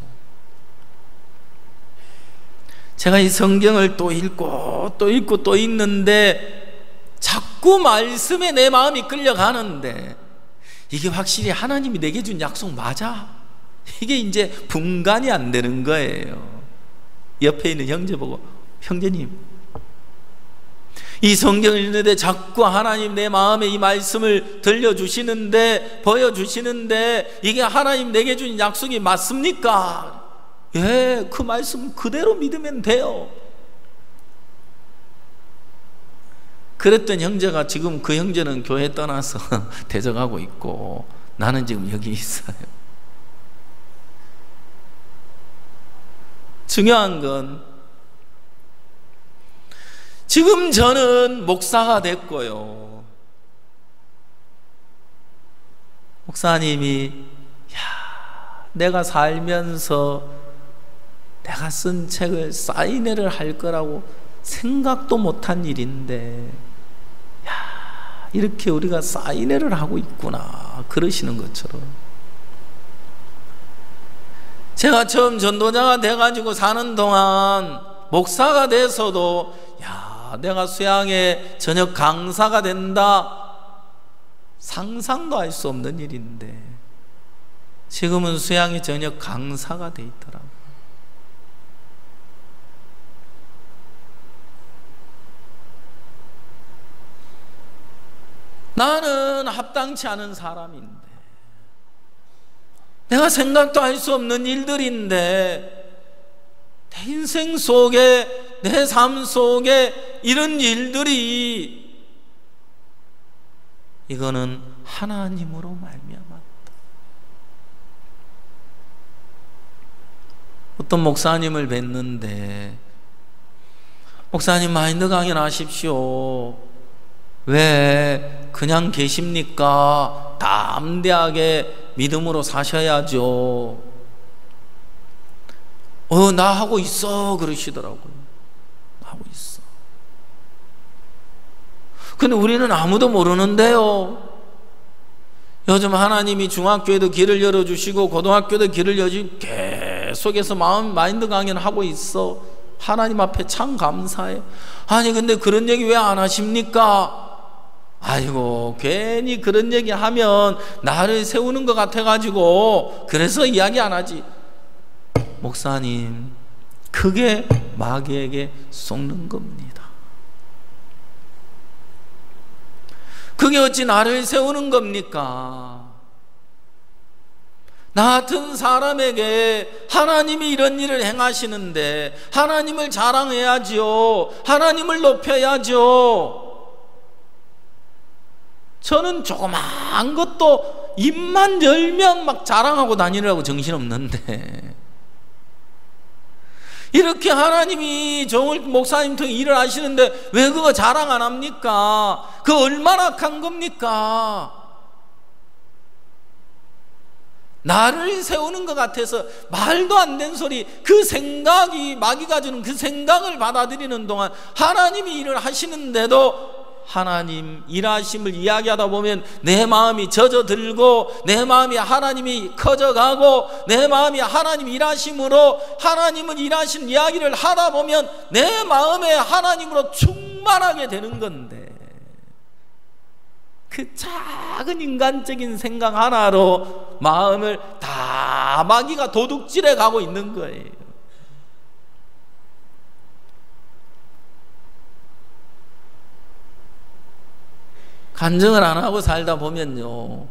제가 이 성경을 또 읽고 또 읽고 또 읽는데 자꾸 말씀에 내 마음이 끌려가는데, 이게 확실히 하나님이 내게 준 약속 맞아? 이게 이제 분간이 안 되는 거예요. 옆에 있는 형제 보고, 형제님, 이 성경을 읽는데 자꾸 하나님 내 마음에 이 말씀을 들려주시는데, 보여주시는데 이게 하나님 내게 준 약속이 맞습니까? 예, 그 말씀 그대로 믿으면 돼요. 그랬던 형제가 지금, 그 형제는 교회 떠나서 대적하고 있고 나는 지금 여기 있어요. 중요한 건 지금 저는 목사가 됐고요, 목사님이 내가 살면서 내가 쓴 책을 사인회를 할 거라고 생각도 못한 일인데, 이렇게 우리가 사인회를 하고 있구나, 그러시는 것처럼 제가 처음 전도자가 돼가지고 사는 동안 목사가 돼서도 내가 수양회 저녁 강사가 된다, 상상도 할 수 없는 일인데 지금은 수양회 저녁 강사가 돼 있더라고요. 나는 합당치 않은 사람인데, 내가 생각도 할 수 없는 일들인데, 내 인생 속에, 내 삶 속에 이런 일들이, 이거는 하나님으로 말미암았다. 어떤 목사님을 뵀는데, 목사님 마인드 강연하십시오. 왜 그냥 계십니까? 담대하게 믿음으로 사셔야죠. 나 하고 있어, 그러시더라고요. 하고 있어. 근데 우리는 아무도 모르는데요. 요즘 하나님이 중학교에도 길을 열어주시고 고등학교도 길을 열어주시고 계속해서 마인드 강연하고 있어. 하나님 앞에 참 감사해요. 아니 근데 그런 얘기 왜 안 하십니까? 아이고, 괜히 그런 얘기 하면 나를 세우는 것 같아가지고 그래서 이야기 안 하지. 목사님, 그게 마귀에게 속는 겁니다. 그게 어찌 나를 세우는 겁니까? 나 같은 사람에게 하나님이 이런 일을 행하시는데 하나님을 자랑해야지요, 하나님을 높여야죠. 저는 조그만 것도 입만 열면 막 자랑하고 다니느라고 정신없는데, 이렇게 하나님이 정을 목사님 통해 일을 하시는데 왜 그거 자랑 안 합니까? 그 얼마나 악한 겁니까? 나를 세우는 것 같아서 말도 안 되는 소리, 그 생각이, 마귀가 주는 그 생각을 받아들이는 동안 하나님이 일을 하시는데도 하나님 일하심을 이야기하다 보면 내 마음이 젖어들고, 내 마음이 하나님이 커져가고, 내 마음이 하나님 일하심으로 하나님은 일하신 이야기를 하다 보면 내 마음에 하나님으로 충만하게 되는 건데, 그 작은 인간적인 생각 하나로 마음을 다 마귀가 도둑질해 가고 있는 거예요. 간증을 안 하고 살다 보면요,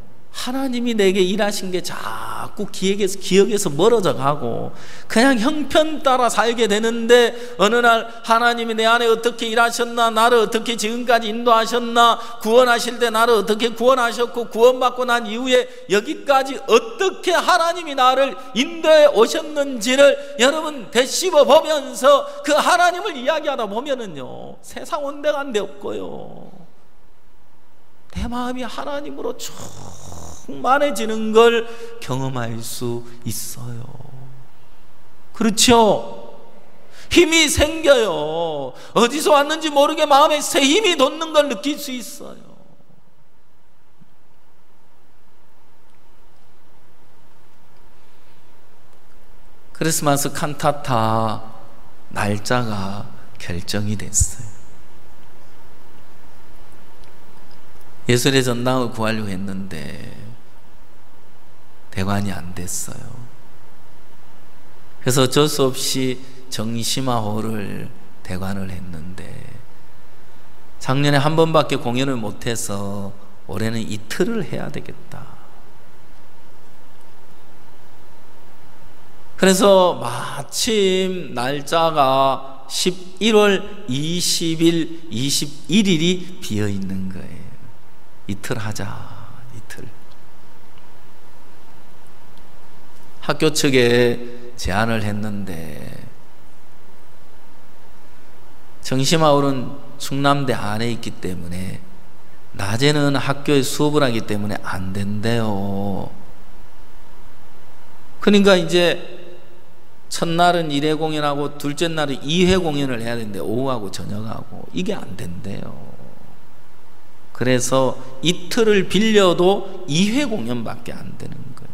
하나님이 내게 일하신 게 자꾸 기억에서 멀어져 가고 그냥 형편 따라 살게 되는데, 어느 날 하나님이 내 안에 어떻게 일하셨나, 나를 어떻게 지금까지 인도하셨나, 구원하실 때 나를 어떻게 구원하셨고, 구원받고 난 이후에 여기까지 어떻게 하나님이 나를 인도해 오셨는지를 여러분 되씹어 보면서 그 하나님을 이야기하다 보면은요, 세상 온데간데 없고요, 내 마음이 하나님으로 충만해지는 걸 경험할 수 있어요. 그렇죠? 힘이 생겨요. 어디서 왔는지 모르게 마음에 새 힘이 돋는 걸 느낄 수 있어요. 크리스마스 칸타타 날짜가 결정이 됐어요. 예술의 전당을 구하려고 했는데 대관이 안 됐어요. 그래서 어쩔 수 없이 정심화호를 대관을 했는데, 작년에 한 번밖에 공연을 못해서 올해는 이틀을 해야 되겠다. 그래서 마침 날짜가 11월 20일, 21일이 비어 있는 거예요. 이틀 하자, 이틀. 학교 측에 제안을 했는데, 정심아울은 충남대 안에 있기 때문에 낮에는 학교에 수업을 하기 때문에 안 된대요. 그러니까 이제 첫날은 1회 공연하고 둘째 날은 2회 공연을 해야 되는데, 오후하고 저녁하고 이게 안 된대요. 그래서 이틀을 빌려도 2회 공연밖에 안 되는 거예요.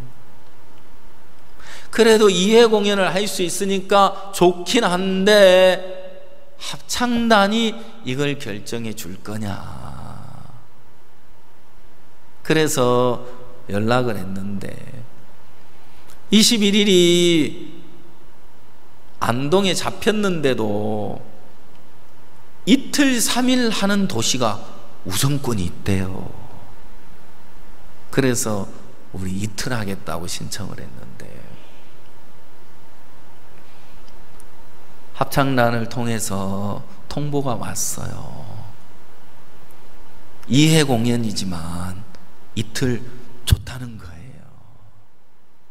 그래도 2회 공연을 할 수 있으니까 좋긴 한데, 합창단이 이걸 결정해 줄 거냐. 그래서 연락을 했는데, 21일이 안동에 잡혔는데도 이틀 3일 하는 도시가 우선권이 있대요. 그래서 우리 이틀 하겠다고 신청을 했는데, 합창단을 통해서 통보가 왔어요. 2회 공연이지만 이틀 좋다는 거예요.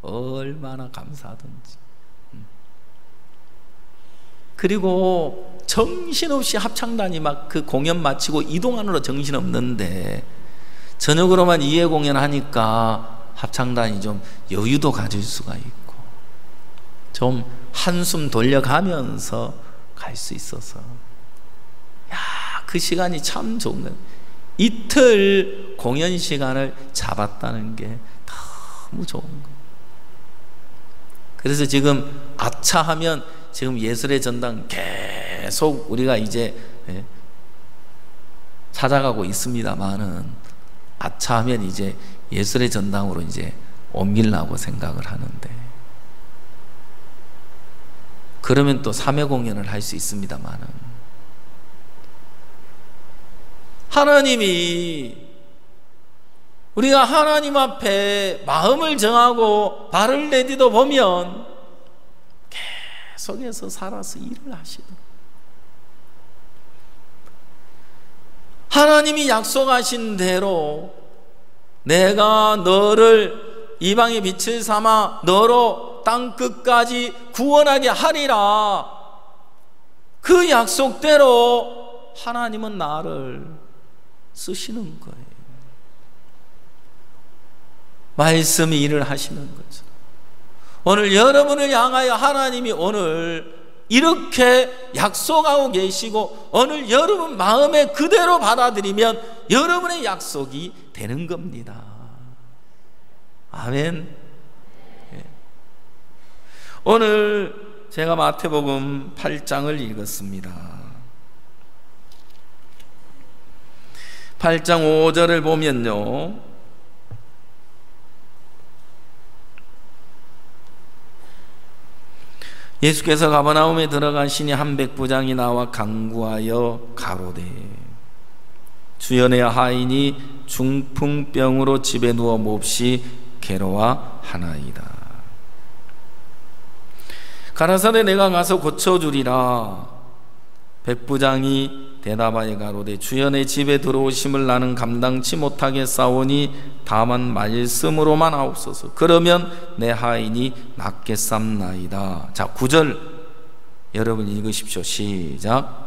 얼마나 감사하던지. 그리고 정신없이 합창단이 막 그 공연 마치고 이동하느라 정신없는데, 저녁으로만 2회 공연하니까 합창단이 좀 여유도 가질 수가 있고 좀 한숨 돌려가면서 갈 수 있어서, 야, 그 시간이 참 좋은 거예요. 이틀 공연 시간을 잡았다는 게 너무 좋은 거예요. 그래서 지금 아차하면 지금 예술의 전당 계속 우리가 이제 찾아가고 있습니다만은, 아차하면 이제 예술의 전당으로 이제 옮기려고 생각을 하는데, 그러면 또 3회 공연을 할 수 있습니다만은, 하나님이 우리가 하나님 앞에 마음을 정하고 발을 내디도 보면 계속해서 살아서 일을 하시더라고요. 하나님이 약속하신 대로 내가 너를 이방의 빛을 삼아 너로 땅끝까지 구원하게 하리라, 그 약속대로 하나님은 나를 쓰시는 거예요. 말씀이 일을 하시는 거죠. 오늘 여러분을 향하여 하나님이 오늘 이렇게 약속하고 계시고, 오늘 여러분 마음에 그대로 받아들이면 여러분의 약속이 되는 겁니다. 아멘. 오늘 제가 마태복음 8장을 읽었습니다. 8장 5절을 보면요, 예수께서 가버나움에 들어가시니 한 백부장이 나와 간구하여 가로되 주여 내 하인이 중풍병으로 집에 누워 몹시 괴로워하나이다. 가라사대 내가 가서 고쳐주리라. 백부장이 대답하여 가로되 주여 내 집에 들어오심을 나는 감당치 못하겠사오니 다만 말씀으로만 하옵소서. 그러면 내 하인이 낫겠삼나이다. 자, 9절 여러분 읽으십시오. 시작.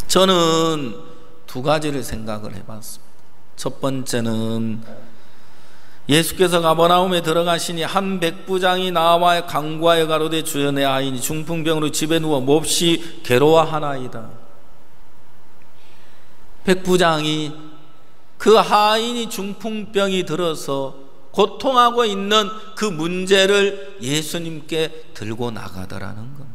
저는 두 가지를 생각을 해봤습니다. 첫 번째는 예수께서 가버나움에 들어가시니 한 백부장이 나와 간구하여 가로되 주여 내 아이니 중풍병으로 집에 누워 몹시 괴로워하나이다. 백부장이 그 하인이 중풍병이 들어서 고통하고 있는 그 문제를 예수님께 들고 나가더라는 겁니다.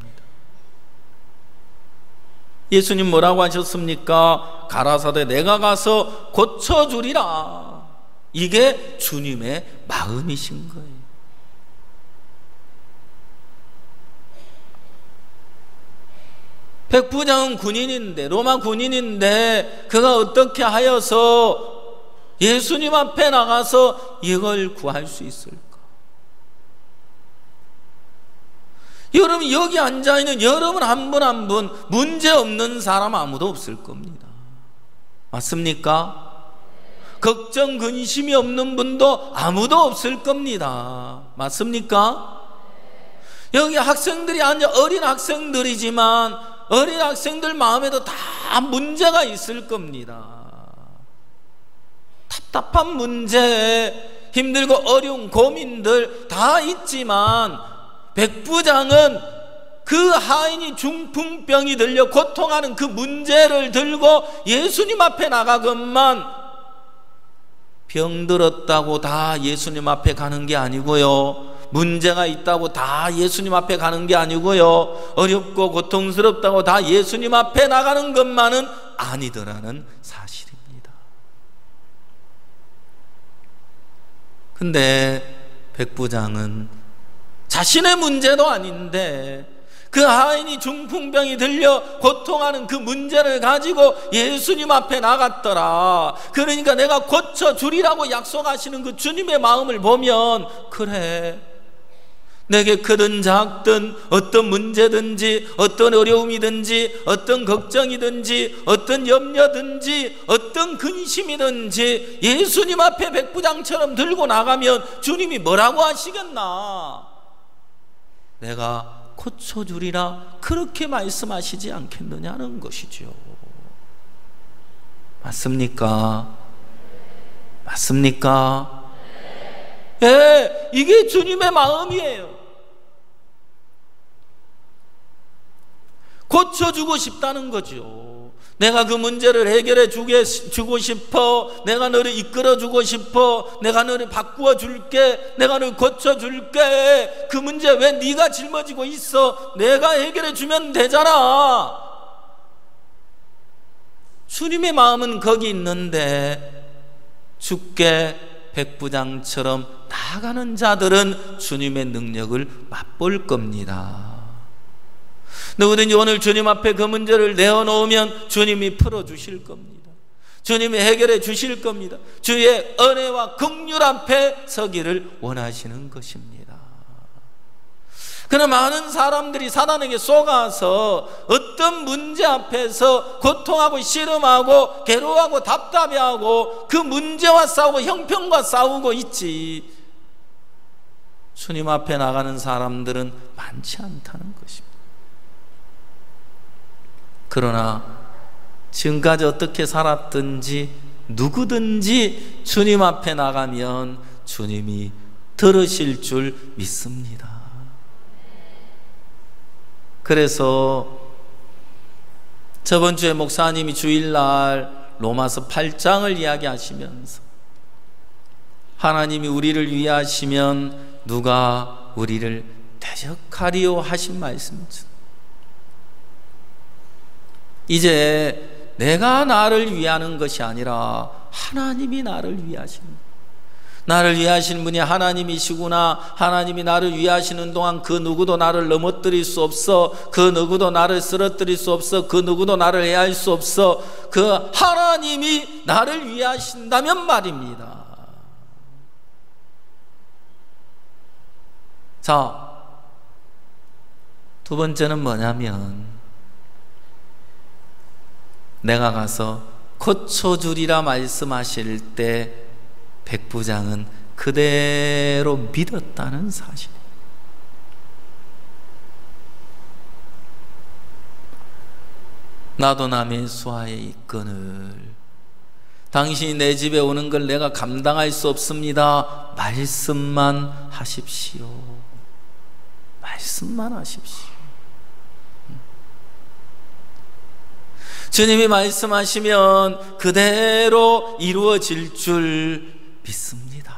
예수님 뭐라고 하셨습니까? 가라사대 내가 가서 고쳐주리라. 이게 주님의 마음이신 거예요. 백부장은 군인인데, 로마 군인인데 그가 어떻게 하여서 예수님 앞에 나가서 이걸 구할 수 있을까? 여러분 여기 앉아있는 여러분 한 분 한 분 문제 없는 사람 아무도 없을 겁니다. 맞습니까? 걱정 근심이 없는 분도 아무도 없을 겁니다. 맞습니까? 여기 학생들이 앉아 어린 학생들이지만 어린 학생들 마음에도 다 문제가 있을 겁니다. 답답한 문제, 힘들고 어려운 고민들 다 있지만 백부장은 그 하인이 중풍병이 들려 고통하는 그 문제를 들고 예수님 앞에 나가건만 병들었다고 다 예수님 앞에 가는 게 아니고요, 문제가 있다고 다 예수님 앞에 가는 게 아니고요, 어렵고 고통스럽다고 다 예수님 앞에 나가는 것만은 아니더라는 사실입니다. 근데 백부장은 자신의 문제도 아닌데 그 하인이 중풍병이 들려 고통하는 그 문제를 가지고 예수님 앞에 나갔더라. 그러니까 내가 고쳐주리라고 약속하시는 그 주님의 마음을 보면, 그래, 내게 크든 작든 어떤 문제든지 어떤 어려움이든지 어떤 걱정이든지 어떤 염려든지 어떤 근심이든지 예수님 앞에 백부장처럼 들고 나가면 주님이 뭐라고 하시겠나? 내가 고쳐주리라 그렇게 말씀하시지 않겠느냐는 것이죠. 맞습니까? 맞습니까? 예, 이게 주님의 마음이에요. 고쳐주고 싶다는 거죠. 내가 그 문제를 해결해 주고 싶어. 내가 너를 이끌어 주고 싶어. 내가 너를 바꾸어 줄게. 내가 너를 고쳐 줄게. 그 문제 왜 네가 짊어지고 있어? 내가 해결해 주면 되잖아. 주님의 마음은 거기 있는데 주께 백부장처럼 나아가는 자들은 주님의 능력을 맛볼 겁니다. 누구든지 오늘 주님 앞에 그 문제를 내어놓으면 주님이 풀어주실 겁니다. 주님이 해결해 주실 겁니다. 주의 은혜와 긍휼 앞에 서기를 원하시는 것입니다. 그러나 많은 사람들이 사단에게 속아서 어떤 문제 앞에서 고통하고 씨름하고 괴로워하고 답답해하고 그 문제와 싸우고 형편과 싸우고 있지, 주님 앞에 나가는 사람들은 많지 않다는 것입니다. 그러나 지금까지 어떻게 살았든지 누구든지 주님 앞에 나가면 주님이 들으실 줄 믿습니다. 그래서 저번 주에 목사님이 주일날 로마서 8장을 이야기하시면서 하나님이 우리를 위하시면 누가 우리를 대적하리요 하신 말씀이죠. 이제 내가 나를 위하는 것이 아니라 하나님이 나를 위하시는 거예요. 나를 위하시는 분이 하나님이시구나. 하나님이 나를 위하시는 동안 그 누구도 나를 넘어뜨릴 수 없어. 그 누구도 나를 쓰러뜨릴 수 없어. 그 누구도 나를 해할 수 없어. 그 하나님이 나를 위하신다면 말입니다. 자, 두 번째는 뭐냐면 내가 가서 고쳐주리라 말씀하실 때 백부장은 그대로 믿었다는 사실. 나도 남의 수하에 있거늘 당신이 내 집에 오는 걸 내가 감당할 수 없습니다. 말씀만 하십시오. 말씀만 하십시오. 주님이 말씀하시면 그대로 이루어질 줄 믿습니다.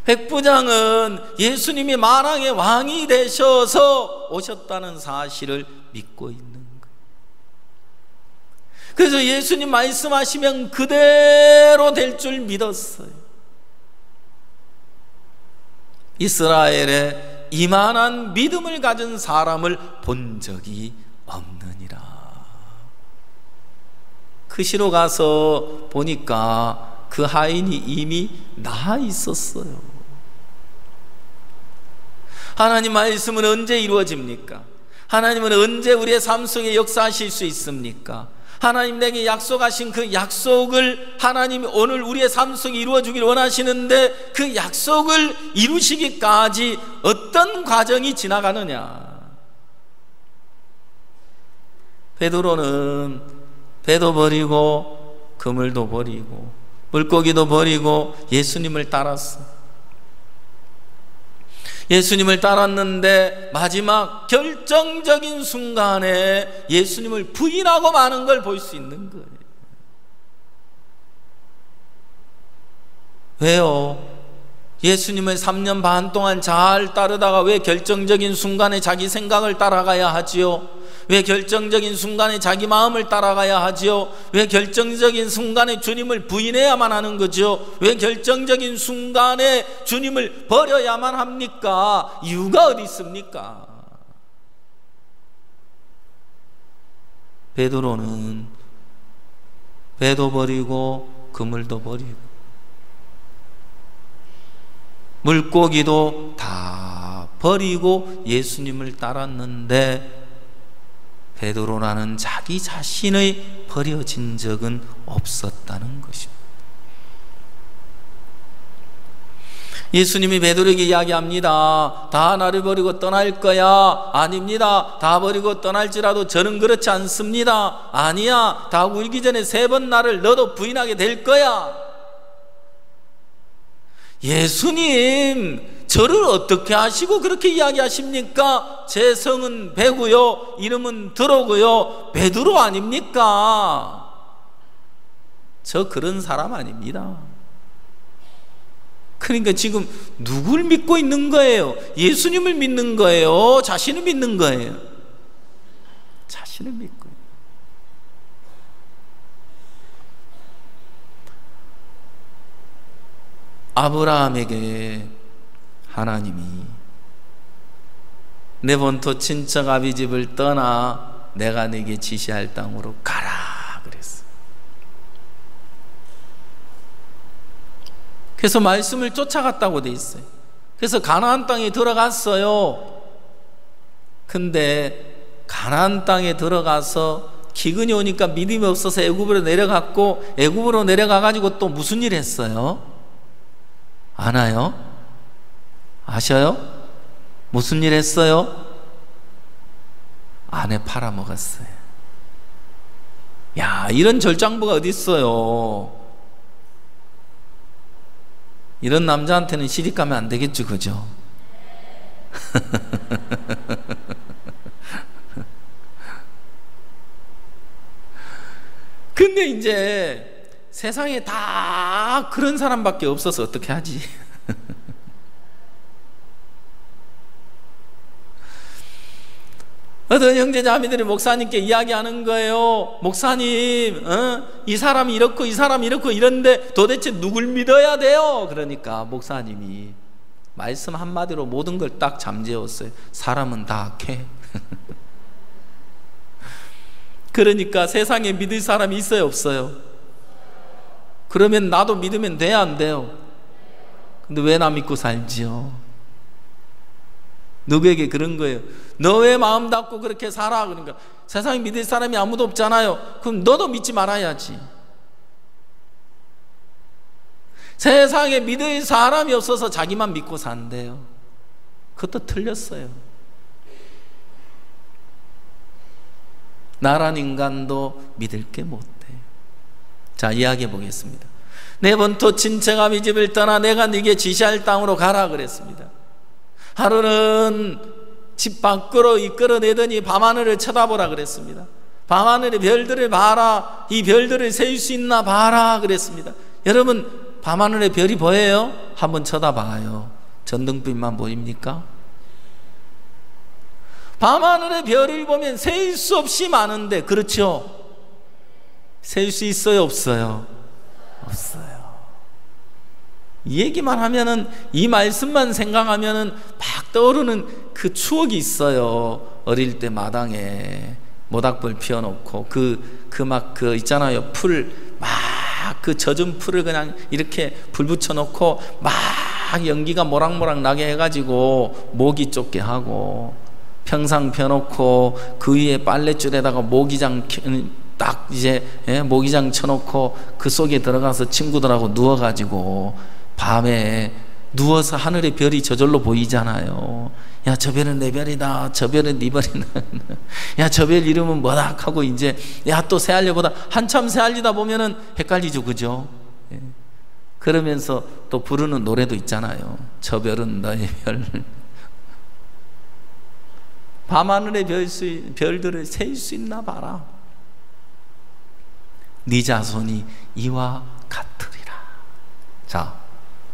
백부장은 예수님이 만왕의 왕이 되셔서 오셨다는 사실을 믿고 있는 거예요. 그래서 예수님 말씀하시면 그대로 될 줄 믿었어요. 이스라엘에 이만한 믿음을 가진 사람을 본 적이 없느니라. 그 시로 가서 보니까 그 하인이 이미 나아 있었어요. 하나님 말씀은 언제 이루어집니까? 하나님은 언제 우리의 삶 속에 역사하실 수 있습니까? 하나님 내게 약속하신 그 약속을 하나님이 오늘 우리의 삶 속에 이루어주길 원하시는데 그 약속을 이루시기까지 어떤 과정이 지나가느냐. 베드로는 배도 버리고 그물도 버리고 물고기도 버리고 예수님을 따랐어. 예수님을 따랐는데 마지막 결정적인 순간에 예수님을 부인하고 마는 걸 볼 수 있는 거예요. 왜요? 예수님을 3년 반 동안 잘 따르다가 왜 결정적인 순간에 자기 생각을 따라가야 하지요? 왜 결정적인 순간에 자기 마음을 따라가야 하지요? 왜 결정적인 순간에 주님을 부인해야만 하는 거죠? 왜 결정적인 순간에 주님을 버려야만 합니까? 이유가 어디 있습니까? 베드로는 배도 버리고 그물도 버리고 물고기도 다 버리고 예수님을 따랐는데 베드로라는 자기 자신의 버려진 적은 없었다는 것입니다. 예수님이 베드로에게 이야기합니다. 다 나를 버리고 떠날 거야. 아닙니다. 다 버리고 떠날지라도 저는 그렇지 않습니다. 아니야. 다 울기 전에 3번 나를 너도 부인하게 될 거야. 예수님, 저를 어떻게 아시고 그렇게 이야기하십니까? 제 성은 베고요, 이름은 드로고요, 베드로 아닙니까? 저 그런 사람 아닙니다. 그러니까 지금 누굴 믿고 있는 거예요? 예수님을 믿는 거예요? 자신을 믿는 거예요? 자신을 믿고. 아브라함에게 하나님이 내 본토 친척 아비 집을 떠나 내가 네게 지시할 땅으로 가라 그랬어. 그래서 말씀을 쫓아갔다고 돼 있어요. 그래서 가나안 땅에 들어갔어요. 근데 가나안 땅에 들어가서 기근이 오니까 믿음이 없어서 애굽으로 내려갔고, 애굽으로 내려가가지고 또 무슨 일 했어요? 아나요? 아셔요? 무슨 일 했어요? 아내 팔아먹었어요. 야, 이런 절장부가 어디 있어요? 이런 남자한테는 시집 가면 안 되겠죠, 그죠? 근데 이제 세상에 다 그런 사람밖에 없어서 어떻게 하지? 어떤 형제자매들이 목사님께 이야기하는 거예요. 목사님, 이 사람이 이렇고 이 사람이 이렇고 이런데 도대체 누굴 믿어야 돼요? 그러니까 목사님이 말씀 한마디로 모든 걸 딱 잠재웠어요. 사람은 다 악해. 그러니까 세상에 믿을 사람이 있어요, 없어요? 그러면 나도 믿으면 돼야 안 돼요? 근데 왜 나 믿고 살지요? 누구에게 그런 거예요. 너 왜 마음 닫고 그렇게 살아? 그러니까 세상에 믿을 사람이 아무도 없잖아요. 그럼 너도 믿지 말아야지. 세상에 믿을 사람이 없어서 자기만 믿고 산대요. 그것도 틀렸어요. 나란 인간도 믿을 게 못돼요. 자, 이야기해 보겠습니다. 네 번토 친척아비 집을 떠나 내가 네게 지시할 땅으로 가라 그랬습니다. 하루는 집 밖으로 이끌어내더니 밤하늘을 쳐다보라 그랬습니다. 밤하늘의 별들을 봐라. 이 별들을 셀 수 있나 봐라 그랬습니다. 여러분, 밤하늘의 별이 보여요? 한번 쳐다봐요. 전등빛만 보입니까? 밤하늘의 별을 보면 셀 수 없이 많은데, 그렇죠? 셀 수 있어요, 없어요? 없어요. 이 얘기만 하면은, 이 말씀만 생각하면은 막 떠오르는 그 추억이 있어요. 어릴 때 마당에 모닥불 피워놓고 그 있잖아요. 그 젖은 풀을 그냥 이렇게 불 붙여놓고 막 연기가 모락모락 나게 해가지고 모기 쫓게 하고, 평상 펴놓고 그 위에 빨랫줄에다가 모기장 딱 이제 모기장 쳐놓고 그 속에 들어가서 친구들하고 누워가지고 밤에 누워서 하늘의 별이 저절로 보이잖아요. 야, 저 별은 내 별이다. 저 별은 네 별이다. 야, 저 별 이름은 뭐다 하고 이제 또 새알려보다 한참 새알리다 보면은 헷갈리죠, 그죠? 그러면서 또 부르는 노래도 있잖아요. 저 별은 너의 별. 밤하늘의 별들을 셀 수 있나 봐라. 네 자손이 이와 같으리라. 자,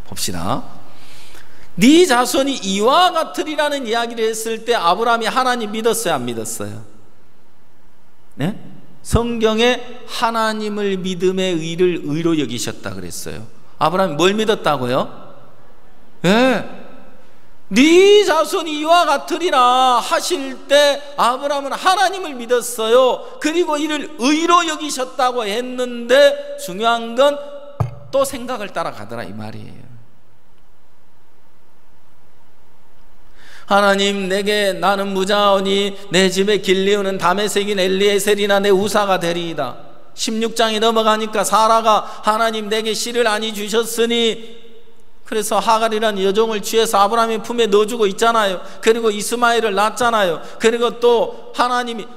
봅시다. 네 자손이 이와 같으리라는 이야기를 했을 때 아브라함이 하나님 믿었어요, 안 믿었어요? 네? 성경에 하나님을 믿음의 의를 의로 여기셨다 그랬어요. 아브라함이 뭘 믿었다고요? 네 자손이 이와 같으리라 하실 때 아브라함은 하나님을 믿었어요. 그리고 이를 의로 여기셨다고 했는데 중요한 건 또 생각을 따라가더라 이 말이에요. 하나님, 내게 나는 무자오니 내 집에 길리우는 다메섹인 엘리에셀이나 내 우사가 되리이다. 16장이 넘어가니까 사라가 하나님 내게 씨를 아니 주셨으니, 그래서 하갈이라는 여종을 취해서 아브라함의 품에 넣어주고 있잖아요. 그리고 이스마엘을 낳았잖아요. 그리고 또 하나님이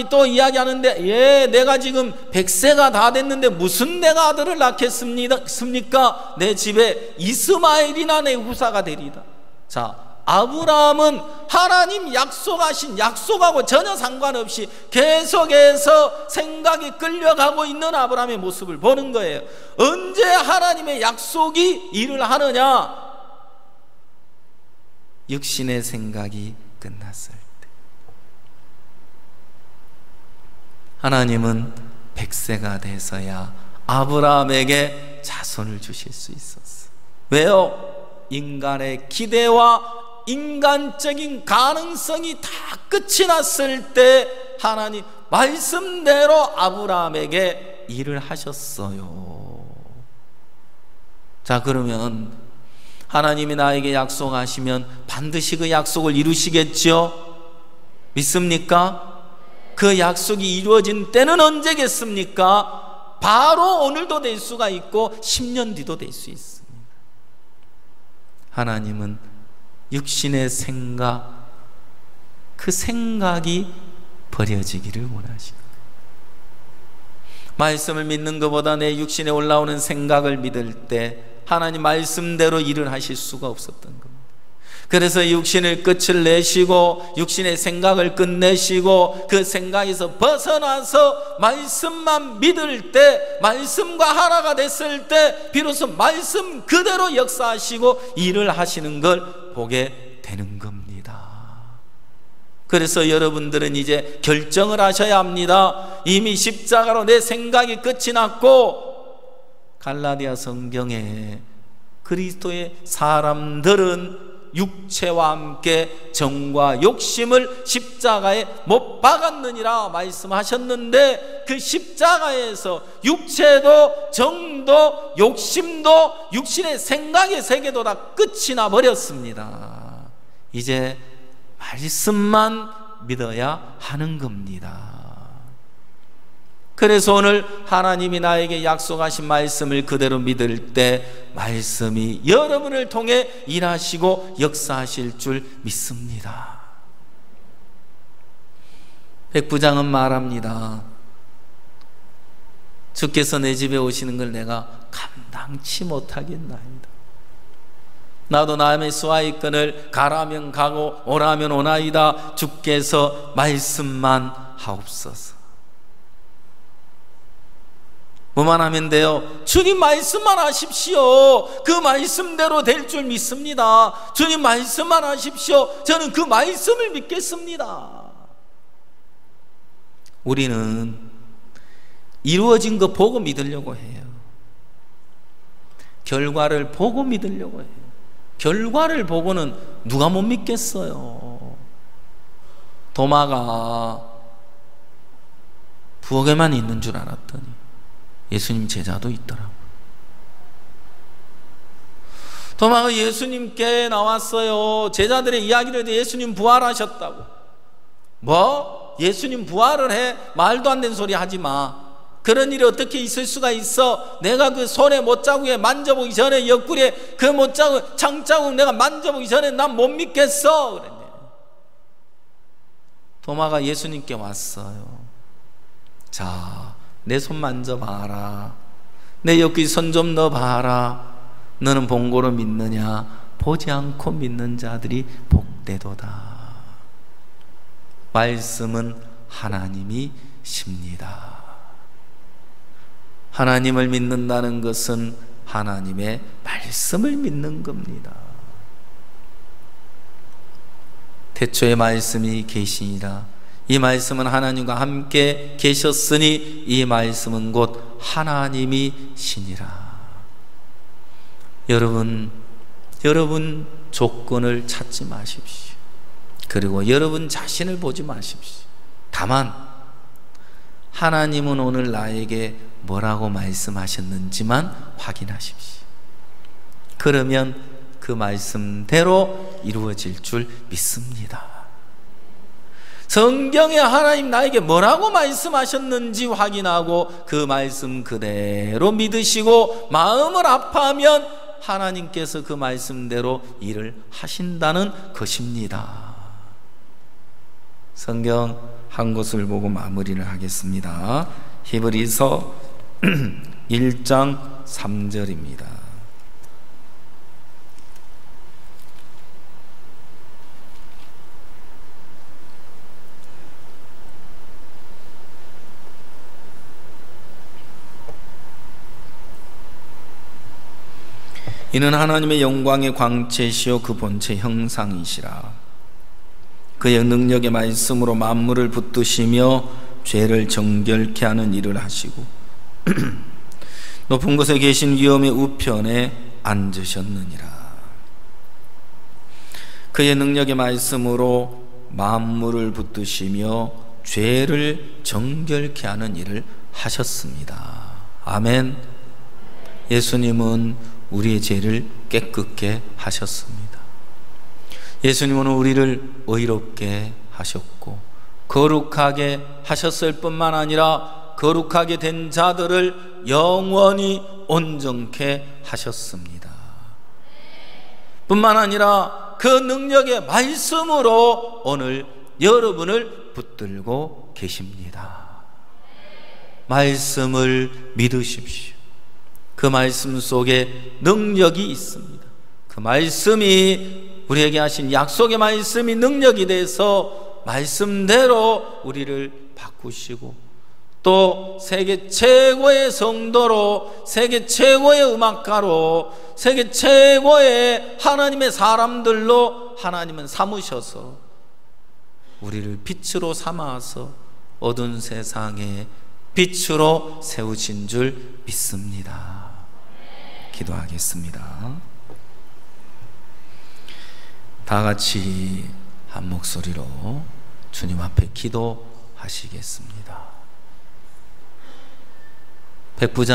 또 이야기하는데, 내가 지금 100세가 다 됐는데 무슨 내가 아들을 낳겠습니까? 내 집에 이스마엘이나 내 후사가 되리이다. 자, 아브라함은 하나님 약속하신 약속하고 전혀 상관없이 계속해서 생각이 끌려가고 있는 아브라함의 모습을 보는 거예요. 언제 하나님의 약속이 일을 하느냐? 육신의 생각이 끝났을 때. 하나님은 100세가 돼서야 아브라함에게 자손을 주실 수 있었어. 왜요? 인간의 기대와 인간적인 가능성이 다 끝이 났을 때 하나님 말씀대로 아브라함에게 일을 하셨어요. 자, 그러면 하나님이 나에게 약속하시면 반드시 그 약속을 이루시겠죠? 믿습니까? 그 약속이 이루어진 때는 언제겠습니까? 바로 오늘도 될 수가 있고 10년 뒤도 될 수 있습니다. 하나님은 육신의 생각, 그 생각이 버려지기를 원하시고, 말씀을 믿는 것보다 내 육신에 올라오는 생각을 믿을 때 하나님 말씀대로 일을 하실 수가 없었던 겁니다. 그래서 육신의 끝을 내시고 육신의 생각을 끝내시고 그 생각에서 벗어나서 말씀만 믿을 때, 말씀과 하나가 됐을 때 비로소 말씀 그대로 역사하시고 일을 하시는 걸 보게 되는 겁니다. 그래서 여러분들은 이제 결정을 하셔야 합니다. 이미 십자가로 내 생각이 끝이 났고, 갈라디아 성경에 그리스도의 사람들은 육체와 함께 정과 욕심을 십자가에 못 박았느니라 말씀하셨는데, 그 십자가에서 육체도 정도 욕심도 육신의 생각의 세계도 다 끝이 나 버렸습니다. 이제 말씀만 믿어야 하는 겁니다. 그래서 오늘 하나님이 나에게 약속하신 말씀을 그대로 믿을 때 말씀이 여러분을 통해 일하시고 역사하실 줄 믿습니다. 백부장은 말합니다. 주께서 내 집에 오시는 걸 내가 감당치 못하겠나이다. 나도 남의 수하이건을 가라면 가고 오라면 오나이다. 주께서 말씀만 하옵소서. 뭐만 하면 돼요? 주님 말씀만 하십시오. 그 말씀대로 될 줄 믿습니다. 주님 말씀만 하십시오. 저는 그 말씀을 믿겠습니다. 우리는 이루어진 거 보고 믿으려고 해요. 결과를 보고 믿으려고 해요. 결과를 보고는 누가 못 믿겠어요. 도마가 부엌에만 있는 줄 알았더니 예수님 제자도 있더라고요. 도마가 예수님께 나왔어요. 제자들의 이야기를 듣고 예수님 부활하셨다고. 뭐? 예수님 부활을 해? 말도 안 되는 소리 하지 마. 그런 일이 어떻게 있을 수가 있어? 내가 그 손에 못자국에 만져보기 전에, 옆구리에 그 못자국, 창자국 내가 만져보기 전에 난 못 믿겠어. 그랬네. 도마가 예수님께 왔어요. 자, 내 손 만져봐라. 내 옆구리 손 좀 넣어봐라. 너는 본고로 믿느냐? 보지 않고 믿는 자들이 복되도다. 말씀은 하나님이십니다. 하나님을 믿는다는 것은 하나님의 말씀을 믿는 겁니다. 태초에 말씀이 계시니라. 이 말씀은 하나님과 함께 계셨으니 이 말씀은 곧 하나님이시니라. 여러분 조건을 찾지 마십시오. 그리고 여러분 자신을 보지 마십시오. 다만 하나님은 오늘 나에게 뭐라고 말씀하셨는지만 확인하십시오. 그러면 그 말씀대로 이루어질 줄 믿습니다. 성경에 하나님 나에게 뭐라고 말씀하셨는지 확인하고 그 말씀 그대로 믿으시고 마음을 아파하면 하나님께서 그 말씀대로 일을 하신다는 것입니다. 성경 한 곳을 보고 마무리를 하겠습니다. 히브리서 1장 3절입니다. 이는 하나님의 영광의 광채시요 그 본체 형상이시라. 그의 능력의 말씀으로 만물을 붙드시며 죄를 정결케 하는 일을 하시고 높은 곳에 계신 위엄의 우편에 앉으셨느니라. 그의 능력의 말씀으로 만물을 붙드시며 죄를 정결케 하는 일을 하셨습니다. 아멘. 예수님은 우리의 죄를 깨끗게 하셨습니다. 예수님은 우리를 의롭게 하셨고 거룩하게 하셨을 뿐만 아니라 거룩하게 된 자들을 영원히 온전케 하셨습니다. 뿐만 아니라 그 능력의 말씀으로 오늘 여러분을 붙들고 계십니다. 말씀을 믿으십시오. 그 말씀 속에 능력이 있습니다. 그 말씀이 우리에게 하신 약속의 말씀이 능력이 돼서 말씀대로 우리를 바꾸시고 또 세계 최고의 성도로, 세계 최고의 음악가로, 세계 최고의 하나님의 사람들로 하나님은 삼으셔서 우리를 빛으로 삼아서 어두운 세상에 빛으로 세우신 줄 믿습니다. 기도하겠습니다. 다 같이 한 목소리로 주님 앞에 기도하시겠습니다. 백부장